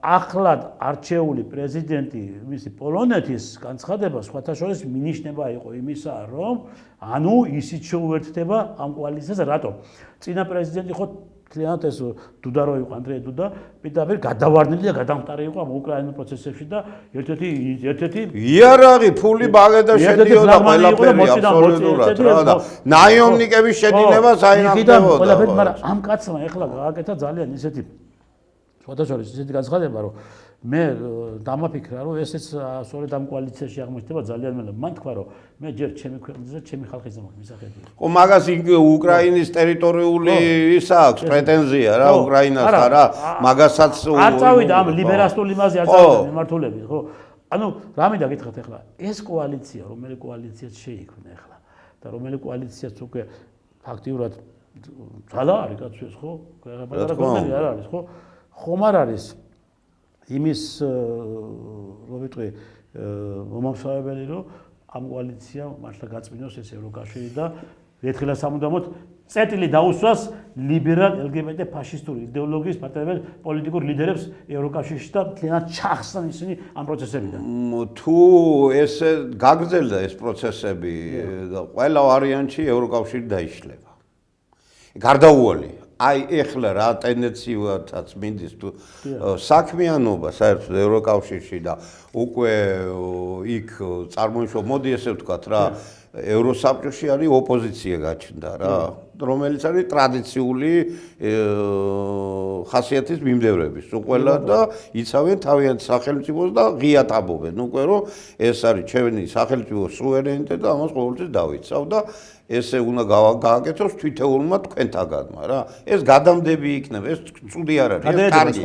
Speaker 1: ახლად არჩეული პრეზიდენტი მისი პოლონეთის განცხადება სხვათა შორის მინიშნება იყო იმისა, რომ ანუ ისიც შეუერთდება ამ კოალიციას, რატომ? წინა პრეზიდენტი ხო თლიანად ეს დუდა რო იყო ანდრეი დუდა, პირდაპირ გადავარდნილი და გადამხტარი იყო ამ უკრაინულ პროცესებში და ერთ-ერთი
Speaker 2: იარაღი, ფული, ბაგე და შედიოდა ყველაფერი აბსოლუტურად რა და ნაიომნიკების შედინება საინახდებოდა.
Speaker 1: ყველაფერი, მაგრამ ამ კაცმა ეხლა გააკეთა ძალიან ისეთი სხვათა შორის ისეთი განცხადება, რომ მე დამაფიქრა, რომ ესეც სწორედ ამ კოალიციაში აღმოჩნდება ძალიან მელა. მან თქვა, რომ მე ჯერ ჩემი ქვეყნის და ჩემი ხალხის მაქვს მისახედი.
Speaker 2: ხო, მაგას უკრაინის ტერიტორიული ის აქვს პრეტენზია რა უკრაინასთან რა. მაგასაც
Speaker 1: არ წავიდა ამ ლიბერასტულ იმაზე არ წავიდა მემართულები, ხო? ანუ რა მინდა გითხრათ ეხლა, ეს კოალიცია, რომელი კოალიციაც შეიქმნა ეხლა და რომელი კოალიციაც უკვე ფაქტიურად ძალა არის კაცებს, ხო? პატარა ქვეყნები არ არის, ხო? ხომ არ არის იმის რო ვიტყვი მომავსავებელი, რომ ამ კოალიციამ მართლა გაწმინოს ეს ევროკავშირი და ერთხელ სამუდამოდ წეტილი დაუსვას ლიბერალ LGBT ფაშისტური იდეოლოგიის პარტნიორებს პოლიტიკურ ლიდერებს ევროკავშირში და მთლიანად ჩახსნან ისინი ამ პროცესებიდან.
Speaker 2: თუ ესე გაგრძელდა ეს პროცესები და ყველა ვარიანტში ევროკავშირი დაიშლება. გარდაუვალია. აი ეხლა რა ტენდენციათაც მინდის თუ საქმიანობა საერთოდ ევროკავშირში და უკვე იქ წარმოიშვა, მოდი ესე ვთქვათ რა, ევროსაბჭოში არის ოპოზიცია გაჩნდა რა, რომელიც არის ტრადიციული ხასიათის მიმდევრების უყველა და იცავენ თავიანთ სახელმწიფოს და ღიად ამბობენ უკვე რომ ეს არის ჩემი სახელმწიფოს სუვერენიტეტი და ამას ყოველთვის დავიცავ და ესე უნდა გააკეთოს თვითეულმა თქვენთაგანმა რა. ეს გადამდები იქნება, ეს ცუდი არ არის, ეს კარგი.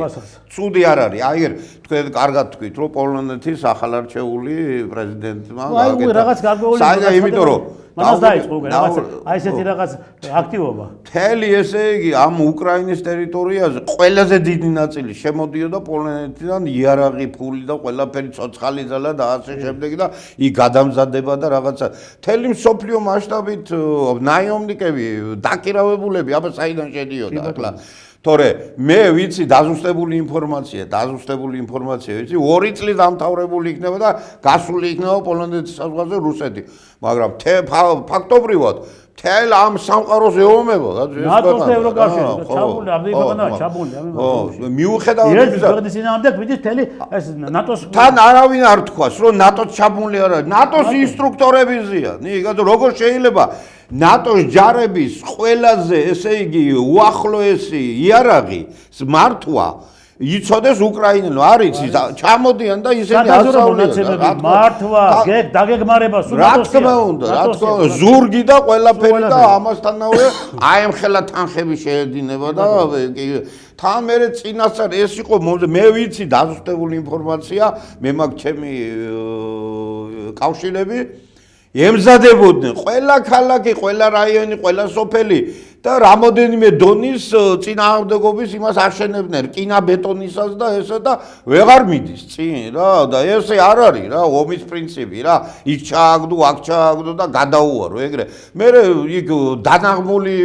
Speaker 2: ცუდი არ არის. აი თქვენ კარგად თქვით, რომ პოლონეთის ახალარჩეული პრეზიდენტმა
Speaker 1: გააკეთა. აი რაღაც გარკვეული
Speaker 2: საერთოდ იმიტომ რომ
Speaker 1: მანაც დაიწყო უკვე რაღაც აი ესეთი რაღაც აქტივობა.
Speaker 2: მთელი ესე იგი ამ უკრაინის ტერიტორიაზე ყველაზე დიდი ნაწილი შემოდიოდა პოლონეთიდან, იარაღი, ფული და ყველაფერი ცოცხალი ძალა და ასე შემდეგ და იქ გადამზადება და რაღაცა. მთელი მსოფლიო მასშტაბით ნაიომნიკები, დაკირავებულები აბა საიდან შედიოდა ახლა. თორე მე ვიცი დაზუსტებული ინფორმაცია ვიცი 2 წლის დამთავრებული იქნება და გასული იქნება პოლონეთის საზღვარზე რუსეთი. მაგრამ ფაქტობრივად მთელ ამ სამყაროს ეომება
Speaker 1: ნატოს და ევროკავშირი ჩაბული ამბობაა ჩაბული
Speaker 2: მიუხედავად
Speaker 1: იმისა რომ ძინავდა გვიდის მთელი ეს ნატოს
Speaker 2: თან არავინ არ თქვას რომ ნატოს ჩაბული არ არის ნატოს ინსტრუქტორები ზიან იგივე როგორ შეიძლება ნატოს ჯარების ყველაზე ესე იგი უახლოესი იარაღი მართვა იცოდეს უკრაინელო არის ჩამოდიან და ისინი
Speaker 1: ასწავლიან მართვა დაგეგმარება სულ
Speaker 2: რა თქმა უნდა ზურგი და ყველაფერი და ამასთანავე აემხელა თანხები შეედინება და თან მე წინასწარ ეს იყო მე ვიცი დაზუსტებული ინფორმაცია მე მაქვს ჩემი კავშირები ემზადებოდნენ ყველა ქალაქი ყველა რაიონი ყველა სოფელი და რამოდენიმე დონის წინააღმდეგობის იმას აშენებდნენ რკინა-ბეტონისას და ესა და ვეღარ მიდის წინ რა და ესე არ არის რა ომის პრინციპი რა იქ ჩააგდო აქ ჩააგდო და გადაუარო ეგრე მე იქ დანაღმული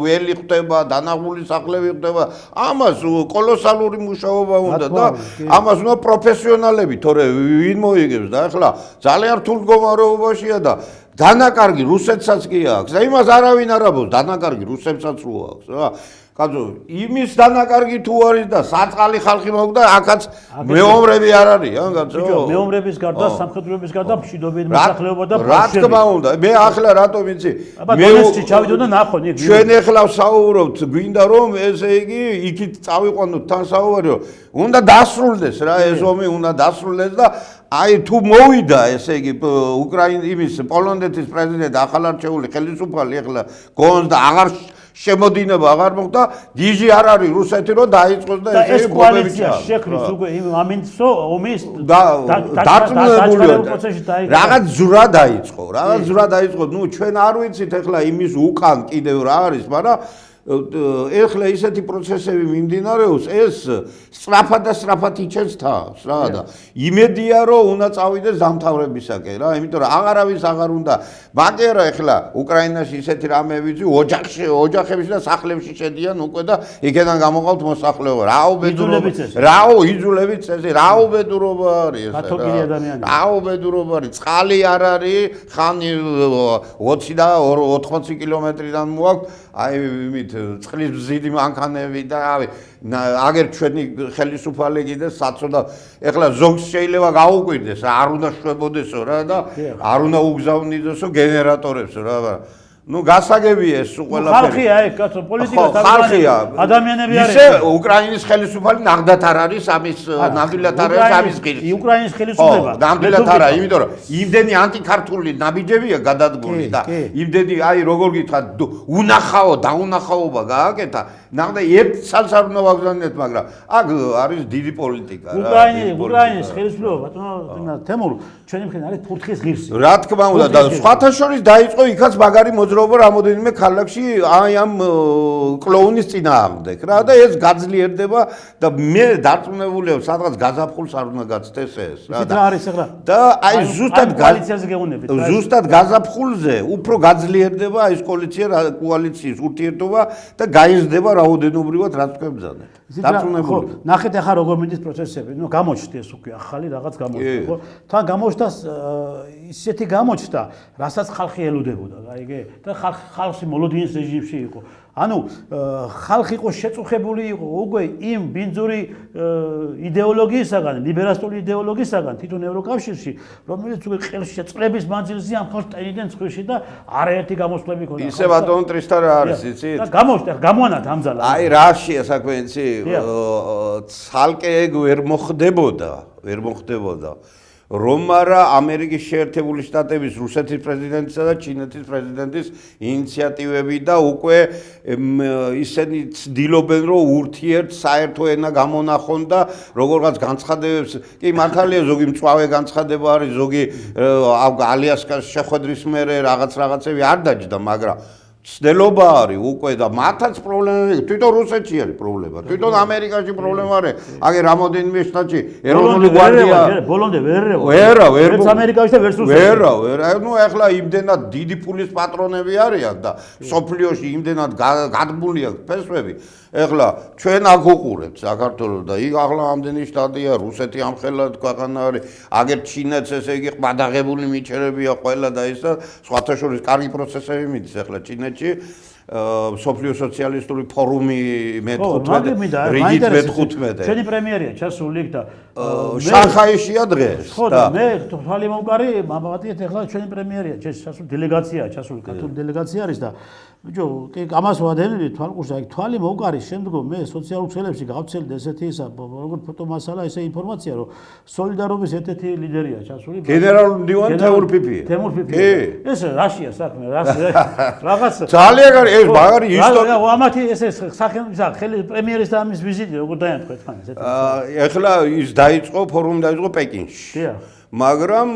Speaker 2: ველი ხდება დანაღმული სახლები ხდება ამას კოლოსალური მუშაობა უნდა და ამას უნდა პროფესიონალები თორე ვინ მოიგებს და ახლა ძალიან რთულ მდგომარეობაშია და დანაკარგი რუსეთსაც კი აქვს. და იმას არავინ არ ამბობს, დანაკარგი რუსეთსაც რო აქვს რა. კაცო, იმის დანაკარგი თუ არის და საწყალი ხალხი მაქვს და აქაც მეომრები არ არიან, კაცო.
Speaker 1: მეომრების გარდა, სამხედროების გარდა მშვიდობიანი მოსახლეობა და
Speaker 2: რა თქმა უნდა, მე ახლა რატომ იცი?
Speaker 1: მე დონეცკი ჩავიდო და ნახონ იქ.
Speaker 2: ჩვენ ახლა ვსაუბრობთ, გვინდა რომ ესე იგი იქით წავიყვანოთ თან საუბარი, უნდა დასრულდეს რა ეს ომი უნდა დასრულდეს და აი თუ მოვიდა ესე იგი უკრაინის იმის პოლონეთის პრეზიდენტი ახალარჩეული ხელისუფალი ახლა გონს და აღარ შემოდინება აღარ მოხდა გიჟი არ არის რუსეთი რომ დაიწყოს და
Speaker 1: ეს კოალიცია შექმნის უკვე იმ ამინდსო ომის
Speaker 2: დაწმუნებული რაღაც ზრა დაიწყო ნუ ჩვენ არ ვიცით ახლა იმის უკან კიდევ რა არის მაგრამ ეხლა ისეთი პროცესები მიმდინარეობს, ეს სწრაფად იჩენს თავს რა და იმედია რომ უნდა წავიდეს დამთავრებისაკენ რა, იმიტომ რომ აღარავის აღარ უნდა. მაგრამ ეხლა უკრაინაში ისეთი რამე ვიცი, ოჯახებში და სახლებში შედიან უკვე და იქიდან გამოყავთ მოსახლეობა. რაო ბედურობა, იძულებიც წესი, რაო ბედურობა არის ეს.
Speaker 1: კათოლიკე ადამიანი.
Speaker 2: რაო ბედურობა არის, წყალი არ არის, ხანი 20 და 80 კილომეტრიდან მოაქვს, აი იმით წყლის ბზიდი მანქანები და აგერ ჩვენი ხელისუფალი კიდე საწოდა ეხლა ზოგს შეიძლება გაუკვირდეს არ უნდა შვებოდესო რა და არ უნდა უგზავნიდესო გენერატორებსო რა ნუ გასაგებია ეს ყველაფერი
Speaker 1: ხალხია ეგ კაცო პოლიტიკა
Speaker 2: ხალხია
Speaker 1: ადამიანები არიან
Speaker 2: ისე უკრაინის ხელისუფალი ნამდვილად არ არის ამის ნამდვილად არ არის ამის ღირსი
Speaker 1: უკრაინის ხელისუფლება
Speaker 2: ნამდვილად არა იმიტომ რომ იმდენი ანტიქართული ნაბიჯებია გადადგმული და იმდენი აი როგორ გითხრათ დაუნახაობა გააკეთა ნახდა ერთ წელს არ უნდა ვაგზავნეთ მაგრამ აქ არის დიდი პოლიტიკა რა
Speaker 1: უკრაინის ხელისუფლება ბატონო თემურ ჩვენი მხრიდან არის ფურთხის ღირსი
Speaker 2: რა თქმა უნდა და სხვათა შორის დაიწყო იქაც მაგარი მოძრაობა რამოდენიმე ქალაქში აი ამ კლოუნის წინააღმდეგ რა და ეს გაძლიერდება და მე დარწმუნებული ვარ სადღაც გაზაფხულს არ უნდა გაცდეს ეს რა
Speaker 1: და არის ახლა
Speaker 2: და აი
Speaker 1: კოალიციაზე გეუბნებით
Speaker 2: ზუსტად გაზაფხულზე უფრო გაძლიერდება ეს კოალიციის ურთიერთობა და გაიზრდება რაოდენობრივად რაც თქვენბძანეთ დარწმუნებული
Speaker 1: ნახეთ ახლა როგორ მიდის პროცესები ნუ გამოჩნდა ეს უკვე ახალი რაღაც გამოჩნდა ხო თან გამოჩნდა ისეთი გამოჩნდა რასაც ხალხი ელოდებოდა გაიგე და ხალხი მოლოდინის რეჟიმში იყო ანუ ხალხი იყო შეწუხებული იყო უკვე იმ ბინძური იდეოლოგიისაგან ლიბერალური იდეოლოგიისაგან თვითონ ევროკავშირში რომელიც უკვე ყელში წლების მანძილზე ამ ხალხს ტენიდან ცხვირში და არაერთი გამოსვლები ქონდა
Speaker 2: ისე ბატონ ტრისთან რა არის იცით
Speaker 1: და გამოჩნდა გამოანათ ამძალა
Speaker 2: აი რაშია საქმე იცი ცალკე ეგ ვერ მოხდებოდა რომ არა ამერიკის შეერთებული შტატების რუსეთის პრეზიდენტისა და ჩინეთის პრეზიდენტის ინიციატივები და უკვე ისინი ცდილობენ რომ ურთიერთ საერთო ენა გამონახონ და როგორღაც განცხადებებს კი მართალია ზოგი მწვავე განცხადება არის ზოგი ალიასკას შეხვედრის მერე რაღაცები არ დაჯდა მაგრამ ცდილობა არის უკვე და მათაც პრობლემები თვითონ რუსეთში არის პრობლემა თვითონ ამერიკაში პრობლემა არის აგერ რამოდენიმე შტატში ეროვნული გვარდია
Speaker 1: ბოლომდე ვერ ამერიკაში და ვერც
Speaker 2: რუსეთში ნუ ახლა იმდენად დიდი ფულის პატრონები არიან და სოფლიოში იმდენად გადმული აქვს ფესვები ეხლა ჩვენ აქ უყურებთ საქართველოს და იქ ახლა ამდენი შტატია რუსეთი ამხელად ქვეყანა არის აგერ ჩინეთს ესე იგი ყმადაღებული მიჩერებია ყველა და ისა სხვათა შორის კარგი პროცესები მიდის ახლა ჩინეთში სოფლიო სოციალისტური ფორუმი მე-15 რიგით მე-15
Speaker 1: ჩვენი პრემიერია ჩასული იქ და
Speaker 2: შანხაიშია დღეს
Speaker 1: ხო და მე თვალი მომკარი მამატიეთ ახლა ჩვენი პრემიერია ჩასული დელეგაციაა ჩასული ქართული დელეგაცია არის და ბიჭო კი ამას ვადენები თვალყურს აი თვალი მომკარი შემდგომ მე სოციალურ ქსელებში გავცელდი ესეთი ისა როგორ ფოტომასალა ესე ინფორმაცია რომ სოლიდარობის ერთ-ერთი ლიდერია ჩასული
Speaker 2: გენერალური მდივანი თემურ ფიფია
Speaker 1: ეს რაშია საქმე რაღაც
Speaker 2: ძალიან კარგი ეს მაგარი ისტორია
Speaker 1: ამათი ესე ხელი პრემიერის და ამის ვიზიტი როგორ დაემთხვა თან ესეთი
Speaker 2: ეხლა ის დაიწყო ფორუმი დაიწყო პეკინში მაგრამ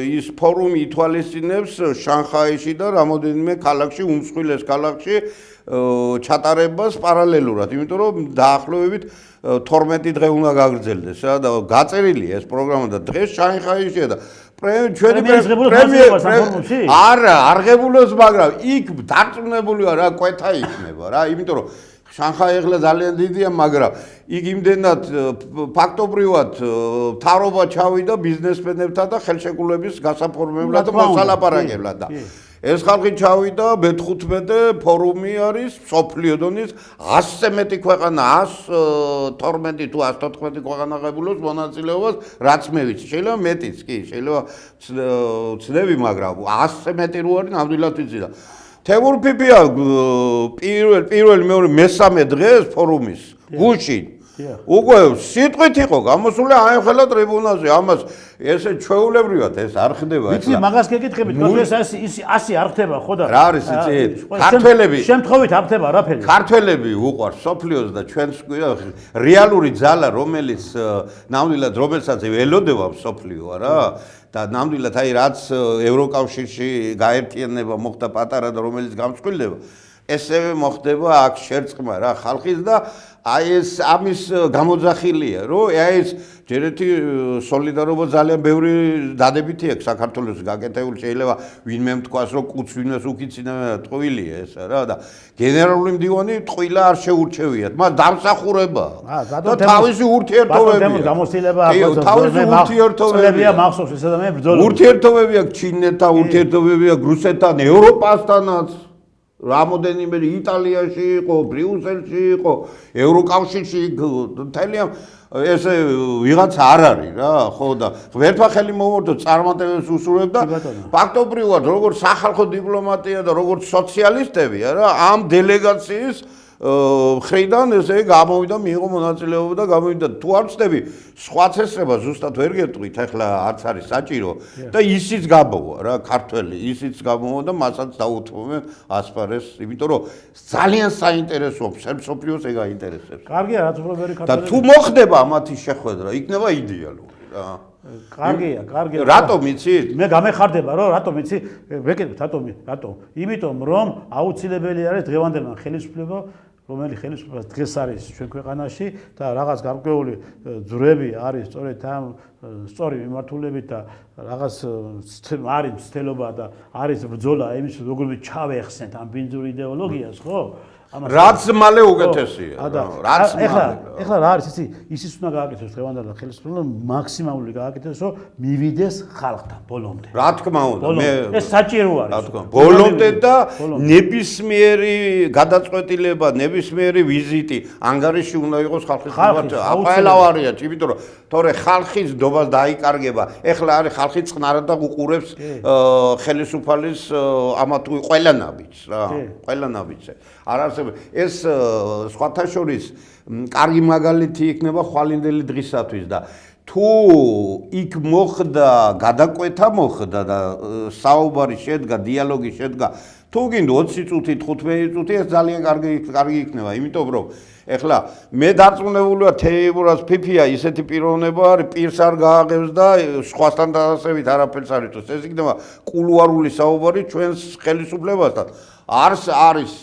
Speaker 2: ის ფორუმი ითვალისწინებს შანხაიში და რამოდენიმე ქალაქში უმსხვილეს ქალაქში ჩატარებას პარალელურად იმიტომ რომ დაახლოებით 12 დღე უნდა გაგრძელდეს რა და გაწერილია ეს პროგრამა და დღეს შანხაიშია და ჩვენი პრემიერი არა არ ღებულობს მაგრამ იქ დარწმუნებული ვარ რა კვეთა იქნება რა იმიტომ რომ შანხაი ახლა ძალიან დიდია, მაგრამ იქ იმდენად ფაქტობრივად მთავრობა ჩავიდა ბიზნესმენებთან და ხელშეკრულების გასაფორმებლად და მოსალაპარაკებლად და ეს ხალხი ჩავიდა მე-15 ფორუმი არის სოფლიო დონის 100-ზე მეტი ქვეყანა 112 თუ 114 ქვეყანა ღებულობს მონაწილეობას რაც მე ვიცი შეიძლება მეტიც კი შეიძლება ცდები მაგრამ 100-ზე მეტი რო არის ნამდვილად ვიცი და თემურ ფიფია პირველ მეორე მესამე დღეს ფორუმის გუშინ უკვე სიტყვით იყო გამოსული აი ხელა ტრიბუნაზე ამას ესე ჩვეულებრივად ეს არ ხდება
Speaker 1: ეხლა ვიცი მაგას გეკითხებით კონკრეტ ასე არ ხდება ხო და
Speaker 2: რა არის იცით ქართველები
Speaker 1: შემთხვევით არ ხდება არაფერი
Speaker 2: ქართველები უყვარს სოფლიოს და ჩვენს რეალური ძალა რომელიც ნამდვილად რომელსაც ველოდება სოფლიო რა და ნამდვილად აი რაც ევროკავშირში გაერთიანება მოხდა პატარა და რომელიც გამწყვილდება ესევე მოხდება აქ შერწყმა რა ხალხის და აი ეს ამის გამოძახილია რომ აი ეს ჯერეთი სოლიდარობა ძალიან ბევრი დადებითი აქვს საქართველოს გაკეთებული შეიძლება ვინმე თქვას რომ კუც ვინმეს უკიცინა ტყუილია ესა რა და გენერალური მდივანი ტყუილა არ შეურჩევიათ მას დამსახურებაა და თავისი ურთიერთობებია
Speaker 1: გამოცდილება
Speaker 2: აქვს თავისი ურთიერთობებია
Speaker 1: მახსოვს ეს ადამიანი ბრძოლა
Speaker 2: ურთიერთობები აქვს ჩინეთთან ურთიერთობები აქვს რუსეთთან ევროპასთანაც რამოდენიმე იტალიაში იყო, ბრიუსელში იყო, ევროკავშირში მთელი ესე ვიღაც არ არის რა, ხო და ღმერთმა ხელი მომორდო წარმატებებს უსურვებდა ფაქტობრივად როგორც სახალხო დიპლომატია და როგორც სოციალისტებია რა, ამ დელეგაციის ხრიდან ესე გამოვიდა მიიღო მონაწილეობა და გამოვიდა თუ არ ვწდები სხვა წესრება ზუსტად ვერ გეტყვით ახლა არც არის საჭირო და ისიც გამოვა რა ქართველი ისიც გამოვა და მასაც დაუთმობენ ასპარეს იმიტომ რომ ძალიან საინტერესოა მსოფლიოს ეგ აინტერესებს
Speaker 1: კარგია რაც უფრო ბევრი
Speaker 2: ქართველი და თუ მოხდება ამათი შეხვედრა იქნება იდეალური რა
Speaker 1: კარგია
Speaker 2: რატომ იცით
Speaker 1: მე გამეხარდება რომ რატომ იცი ვეკითხეთ რატომ იმიტომ რომ აუცილებელი არის დღევანდელმა ხელისუფლება რომელი ხელისუფლება დღეს არის ჩვენ ქვეყანაში და რაღაც გარკვეული ძვრები არის სწორედ ამ სწორი მიმართულებით და რაღაც არის მცდელობა და არის ბრძოლა იმის როგორ ჩავეხსნეთ ამ ბინძურ იდეოლოგიას ხო
Speaker 2: რაც მალე უკეთესია რაც მალე
Speaker 1: ეხლა რა არის ისიც უნდა გააკეთოს დღევანდელ ხელისუფლებამ მაქსიმალური გააკეთოს რომ მივიდეს ხალხთან ბოლომდე
Speaker 2: რა თქმა უნდა მე
Speaker 1: ეს საჭირო არის
Speaker 2: რა თქმა უნდა ბოლომდე და ნებისმიერი გადაწყვეტილება ნებისმიერი ვიზიტი ანგარიში უნდა იყოს ხალხის მიმართ აფაელავარია იმიტომ რომ თორე ხალხის დობას დაიკარგება ეხლა არის ხალხი წყნარად და უყურებს ხელისუფალის ამა თუ ყველანაბიჯს რა ყველანაბიჯზე არ არსებობს ეს სხვათა შორის კარგი მაგალითი იქნება ხვალინდელი დღისათვის და თუ იქ მოხდა გადაკვეთა მოხდა და საუბარი შედგა დიალოგი შედგა თუ გინდ 20 წუთი 15 წუთი ეს ძალიან კარგი იქნება იმიტომ რომ ეხლა მე დარწმუნებული ვარ თეიმურაზ ფიფია ისეთი პიროვნება არის პირს არ გააღებს და სხვასთან დასასებით არაფერს არ იწვევს ეს იქნება კულუარული საუბარი ჩვენს ხელისუფლებასთან არის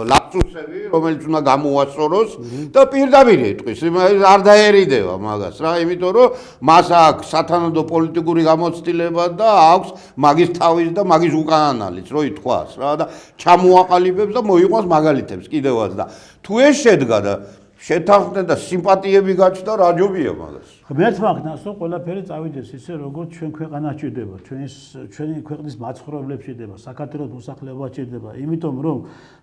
Speaker 2: ლაპსუსები რომელიც უნდა გამოასწოროს და პირდაპირ ეტყვის არ დაერიდება მაგას რა იმიტომ რომ მას აქვს სათანადო პოლიტიკური გამოცდილება და აქვს მაგის თავის და მაგის უკანალიც რო ითქვას რა და ჩამოაყალიბებს და მოიყვანს მაგალითებს კიდევაც და თუ ეს შედგა და შეთანხმდნენ და სიმპათიები გაჩნდა რა ჯობია მაგას
Speaker 1: ღმერთმა ქნას რომ ყველაფერი წავიდეს ისე როგორც ჩვენ ქვეყანა ჭირდება ჩვენი ქვეყნის მაცხოვრებლებს ჭირდება საქართველოს მოსახლეობა ჭირდება იმიტომ რომ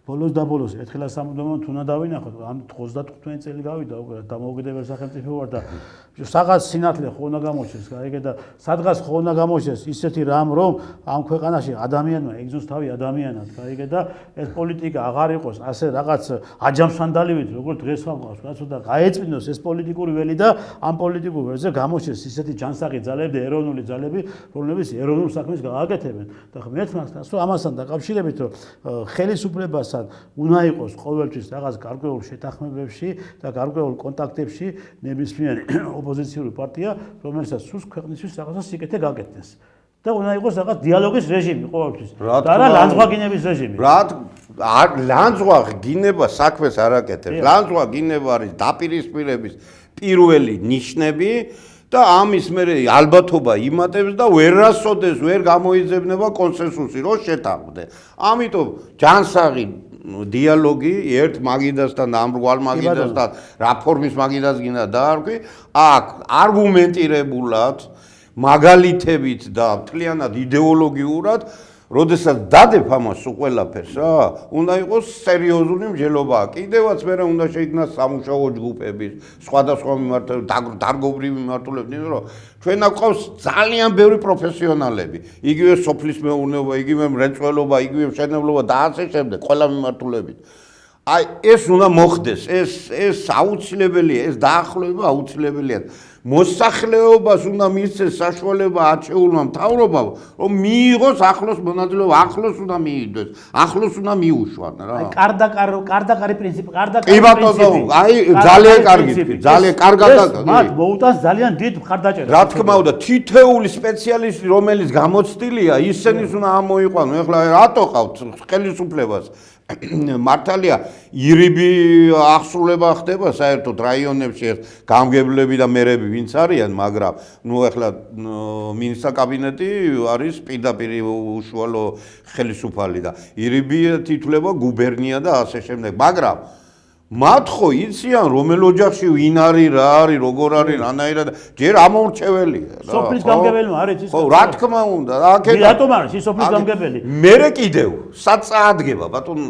Speaker 1: ბოლოს და ბოლოს ერთხელ სამუდამოდ უნდა დავინახოთ ამ 35 წელი გავიდა უკვე დამოუკიდებელ სახელმწიფო ვარ და სადღაც სინათლე ხო უნდა გამოჩნდეს გაიგე და სადღაც ხო უნდა გამოჩნდეს ისეთი რამ რომ ამ ქვეყანაში ადამიანმა ეგზოს თავი ადამიანად გაიგე და ეს პოლიტიკა აღარ იყოს ასე რაღაც აჯამსანდალივით როგორც დღეს ვამყავს კაცო და გაეწმინოს ეს პოლიტიკური ველი და ამ პოლიტიკურ ველზე გამოჩნდეს ისეთი ჯანსაღი ძალები და ეროვნული ძალები რომლებიც ეროვნულ საქმეს გააკეთებენ და ღმერთმა ქნას რომ ამასთან დაკავშირებით რომ ხელისუფლებასთან უნდა იყოს ყოველთვის რაღაც გარკვეულ შეთანხმებებში და გარკვეულ კონტაქტებში ნებისმიერი ოპოზიციური პარტია რომელსაც სულს ქვეყნისთვის რაღაცა სიკეთე გაკეთდეს და უნდა იყოს რაღაც დიალოგის რეჟიმი ყოველთვის და რა ლანძღვაგინების რეჟიმი
Speaker 2: რა ლანძღვაგინება საქმეს არ აკეთებს ლანძღვაგინება არის დაპირისპირების პირველი ნიშნები და ამის მერე ალბათობა იმატებს და ვერასოდეს ვერ გამოიძებნება კონსენსუსი რო შეთანხმდე ამიტომ ჯანსაღი დიალოგი ერთ მაგიდასთან და ამრგვალ მაგიდასთან რაფორმის მაგიდას გინდა დაარქვი აქ არგუმენტირებულად მაგალითებით და მთლიანად იდეოლოგიურად როდესაც დადებ ამას უყველაფერს რა უნდა იყოს სერიოზული მსჯელობა კიდევაც მერე უნდა შეიქმნას სამუშაო ჯგუფების სხვადასხვა დარგობრივი მიმართულებით რომ ჩვენ აქ ყავს ძალიან ბევრი პროფესიონალები იგივე სოფლის მეურნეობა იგივე მრეწველობა იგივე მშენებლობა და ასე შემდეგ ყველა მიმართულებით აი ეს უნდა მოხდეს ეს აუცილებელია ეს დაახლოება აუცილებელია მოსახლეობას უნდა მისცეს საშუალება არჩეულმა მთავრობამ, რომ მიიღოს ახლოს მონაწილეობა, ახლოს უნდა მიიღოს, ახლოს უნდა მიუშვან რა.
Speaker 1: აი კარდაკარი პრინციპი,
Speaker 2: კი ბატონო, აი ძალიან კარგი, ძალიან კარგად
Speaker 1: მათ მოუტანს ძალიან დიდ მხარდაჭერას.
Speaker 2: რა თქმა უნდა, თითეული სპეციალისტი, რომელიც გამოცდილია, ისინიც უნდა ამოიყვანო. ეხლა რატო ყავთ ხელისუფლებას? მართალია ირიბი აღსრულება ხდება საერთოდ რაიონებში გამგებლები და მერები ვინც არიან, მაგრამ ნუ ეხლა მინისტრთა კაბინეტი არის პირდაპირ უშუალო ხელისუფალი და ირიბი თითვლება გუბერნია და ასე შემდეგ, მაგრამ მათ ხო იციან რომელ ოჯახში ვინ არის, რა არის, როგორ არის, რანაირად ჯერ ამორჩეველია რა.
Speaker 1: სოფლის გამგებელმა არის ის.
Speaker 2: ხო, რა თქმა უნდა, აქეთ
Speaker 1: რატომ არის ის სოფლის გამგებელი?
Speaker 2: მერე კიდევ საწაადგება ბატონ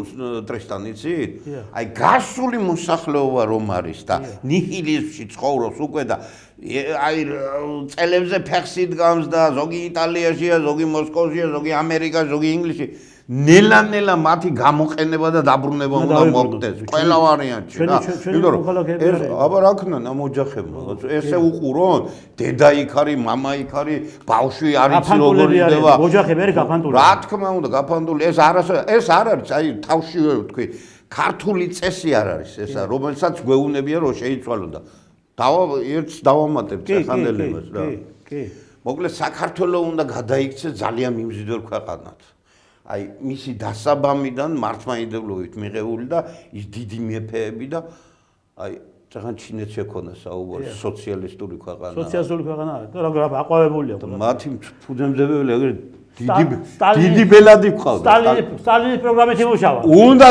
Speaker 2: ტრესტან იცით? აი გასული მოსახლეობა რომ არის და ნიჰილიზმში ცხოვრობს უკვე და აი წელებზე ფეხს იდგამს და ზოგი იტალიაშია, ზოგი მოსკოვშია, ზოგი ამერიკაში, ზოგი ინგლისში ნელა მათი გამოყენება და დაბრუნება უნდა მოხდეს ყველა ვარიანტში რა. იმიტომ რომ ეს აბა რა ქნან ამ ოჯახებმა ესე უყურონ დედა იქ არის, მამა იქ არის, ბავშვი არ იცი როგორ იდება.
Speaker 1: ოჯახები არის გაფანტული.
Speaker 2: რა თქმა უნდა გაფანტული ეს არ არის აი თავშივე ვთქვი ქართული წესი არ არის ესა რომელსაც გვეუბნებია რომ შეიცვალო და ერთს დავამატებთ ახანდელებას რა.
Speaker 1: კი.
Speaker 2: მოკლედ საქართველოს უნდა გადაიქცეს ძალიან მიმზიდველ ქვეყანად. აი მისი დასაბამიდან მართლმადიდებლობით მიღებული და ის დიდი მეფეები და აი წაღან ჩინეთს შექონა საუბარი სოციალისტური ქვეყანა.
Speaker 1: სოციალისტური ქვეყანა და როგორ აყვავებულია.
Speaker 2: მათი ფუძემდებელი ეგრე დიდი ბელადი ყავდა.
Speaker 1: სტალინის პროგრამით იმუშავა.
Speaker 2: უნდა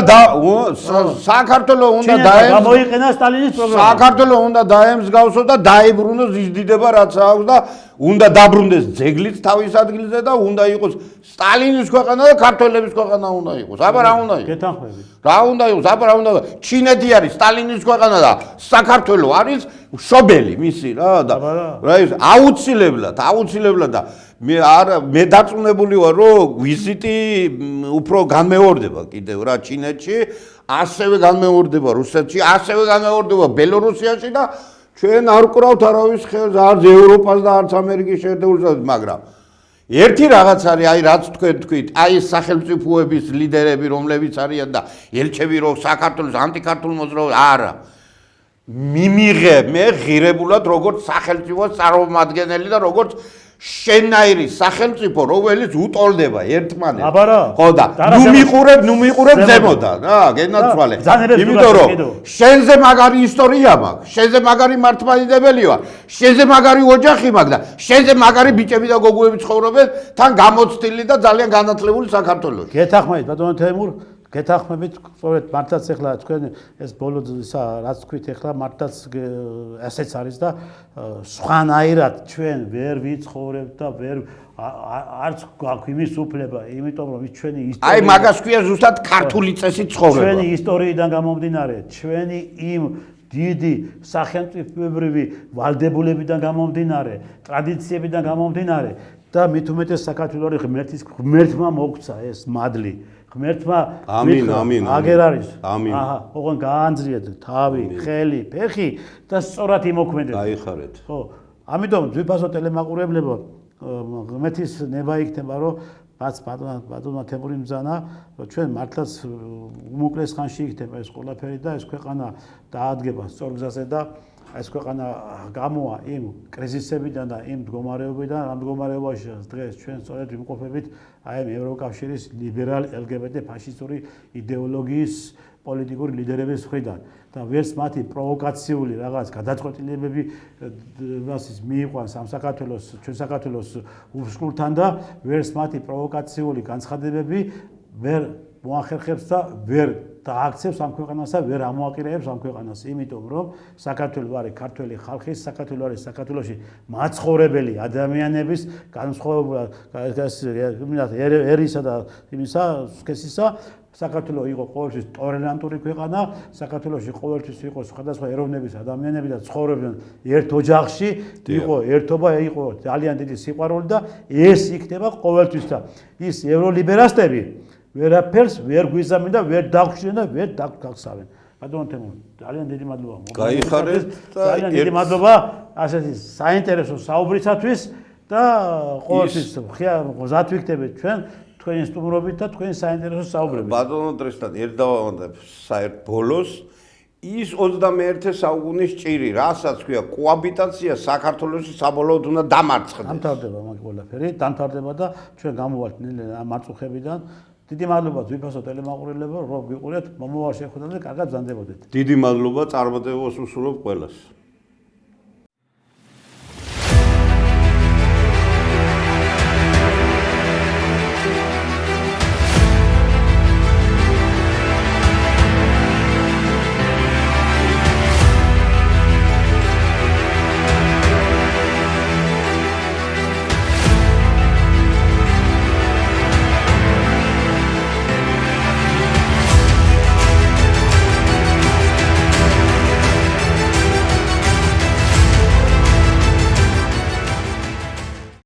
Speaker 2: საქართველოს უნდა
Speaker 1: გამოიყენა სტალინის პროგრამა.
Speaker 2: საქართველოს უნდა დაემსგავსო და დაიბრუნოს ის დიდება რაც აქვს და უნდა დაბრუნდეს ძეგლიც თავის ადგილზე და უნდა იყოს სტალინის ქვეყანა და ქართველების ქვეყანა უნდა იყოს. აბა რა უნდა იყოს?
Speaker 1: გეთანხმებით.
Speaker 2: რა უნდა იყოს? აბა რა უნდა? ჩინეთი არის სტალინის ქვეყანა და საქართველოს არის მშობელი მისი რა და რა ის აუცილებლად და მე დარწმუნებული ვარ რომ ვიზიტი უფრო განმეორდება კიდევ რა ჩინეთში, ასევე განმეორდება რუსეთში, ასევე განმეორდება ბელორუსიაში და ჩვენ არ ვკრავთ არავის ხელს არც ევროპას და არც ამერიკის შეერთებულ შტატებს, მაგრამ ერთი რაღაც არის, აი რაც თქვენ თქვით, აი სახელმწიფოების ლიდერები რომლებიც არიან და ელჩები რო საქართველოს ანტიქართულ მოძრაობას არა მიმიღე მე ღირებულად როგორც სახელმწიფოს წარმომადგენელი და როგორც შენაირი სახელმწიფო რომელიც უტოლდება ერთმანეთს.
Speaker 1: აბა რა.
Speaker 2: ხო და ნუ მიყურებ ზემოდან რა, გენაცვალე. იმიტომ რომ შენზე მაგარი ისტორია მაქვს, შენზე მაგარი მართლმადიდებელი ვარ, შენზე მაგარი ოჯახი მაქვს და შენზე მაგარი ბიჭები და გოგოები ცხოვრობენ თან გამოცდილი და ძალიან განათლებული საქართველოში.
Speaker 1: გეთახმებით ბატონო თემურ, გეთახმებით, სწორედ მართლაც ეხლა თქვენ ეს ბოლო ისა რაც თქვით ეხლა მართლაც ესეც არის და სხვანაირად ჩვენ ვერ ვიცხოვრებთ და ვერ არც გვაქვს იმის უფლება, იმიტომ რომ ის ჩვენი ისტორია
Speaker 2: აი მაგას ქვია ზუსტად ქართული წესით ცხოვრება.
Speaker 1: ჩვენი ისტორიიდან გამომდინარე, ჩვენი იმ დიდი სახელმწიფოებრივი ვალდებულებიდან გამომდინარე, ტრადიციებიდან გამომდინარე და მით უმეტეს საქართველოს ღმერთმა მოგცა ეს მადლი. ღმერთმა აგერ არის. აჰა, ოღონ გაანძრიეთ თავი, ხელი, ფეხი და სწორად იმოქმედეთ.
Speaker 2: დაიხარეთ.
Speaker 1: ხო, ამიტომ ძვირფასო ტელემაყურებლებო, ღმერთის ნება იქნება, რომ ბატონმა თემური მძანა, რომ ჩვენ მართლაც უმოკლეს ხანში იქნება ეს ყველაფერი და ეს ქვეყანა დაადგება სწორ გზაზე და ეს ქვეყანა გამოვა იმ კრიზისებიდან და იმ მდგომარეობიდან, ამ მდგომარეობაში დღეს ჩვენ სწორედ ვიმყოფებით აი ამ ევროკავშირის ლიბერალ LGBT ფაშისტური იდეოლოგიის პოლიტიკური ლიდერების მხრიდან და ვერც მათი პროვოკაციული რაღაც გადაწყვეტილებები რასაც მიიყვანს ამ საქართველოს ჩვენ საქართველოს უსკულთან და ვერც მათი პროვოკაციული განცხადებები ვერ მოახერხებს და ვერ დააქცევს ამ ქვეყანას და ვერ ამოაკირეებს ამ ქვეყანას, იმიტომ რომ საქართველოს არის ქართველი ხალხის, საქართველოს არის საქართველოში მაცხოვრებელი ადამიანების განსხვავებულად ერისა და იმისა, სქესისა საქართველოს იყო ყოველთვის ტოლერანტული ქვეყანა, საქართველოში ყოველთვის იყო სხვადასხვა ეროვნების ადამიანები და ცხოვრობდნენ ერთ ოჯახში, იყო ერთობა, იყო ძალიან დიდი სიყვარული და ეს იქნება ყოველთვის და ის ევროლიბერასტები ვერაფერს ვერ გვიზამენ და ვერ დაგხვდნენ და ვერ დაგგახსავენ. ბატონო თემურ, ძალიან დიდი მადლობა.
Speaker 2: გაიხარეთ და
Speaker 1: ძალიან დიდი მადლობა ასეთი საინტერესო საუბრისათვის და ყოველთვის მზად ვიქნებით ჩვენ თქვენი სტუმრობით და თქვენი საინტერესო საუბრებით.
Speaker 2: ბატონო ტრისტან, ერთ დავავანებ საერთ ბოლოს ის 21 საუკუნის ჭირი, რასაც ქვია კოაბიტაცია საქართველოში საბოლოოდ უნდა დამარცხდეს.
Speaker 1: დამთავრდება მაგ ყველაფერი, დამთავრდება და ჩვენ გამოვალთ ამ მაწუხებიდან. დიდი მადლობა ძვირფასო ტელემაყურებელებო, რომ გიყურეთ, მომავალ შეხვედრაზე კარგად ბრძანდებოდეთ.
Speaker 2: დიდი მადლობა, წარმატებებს უსურვებ ყველას.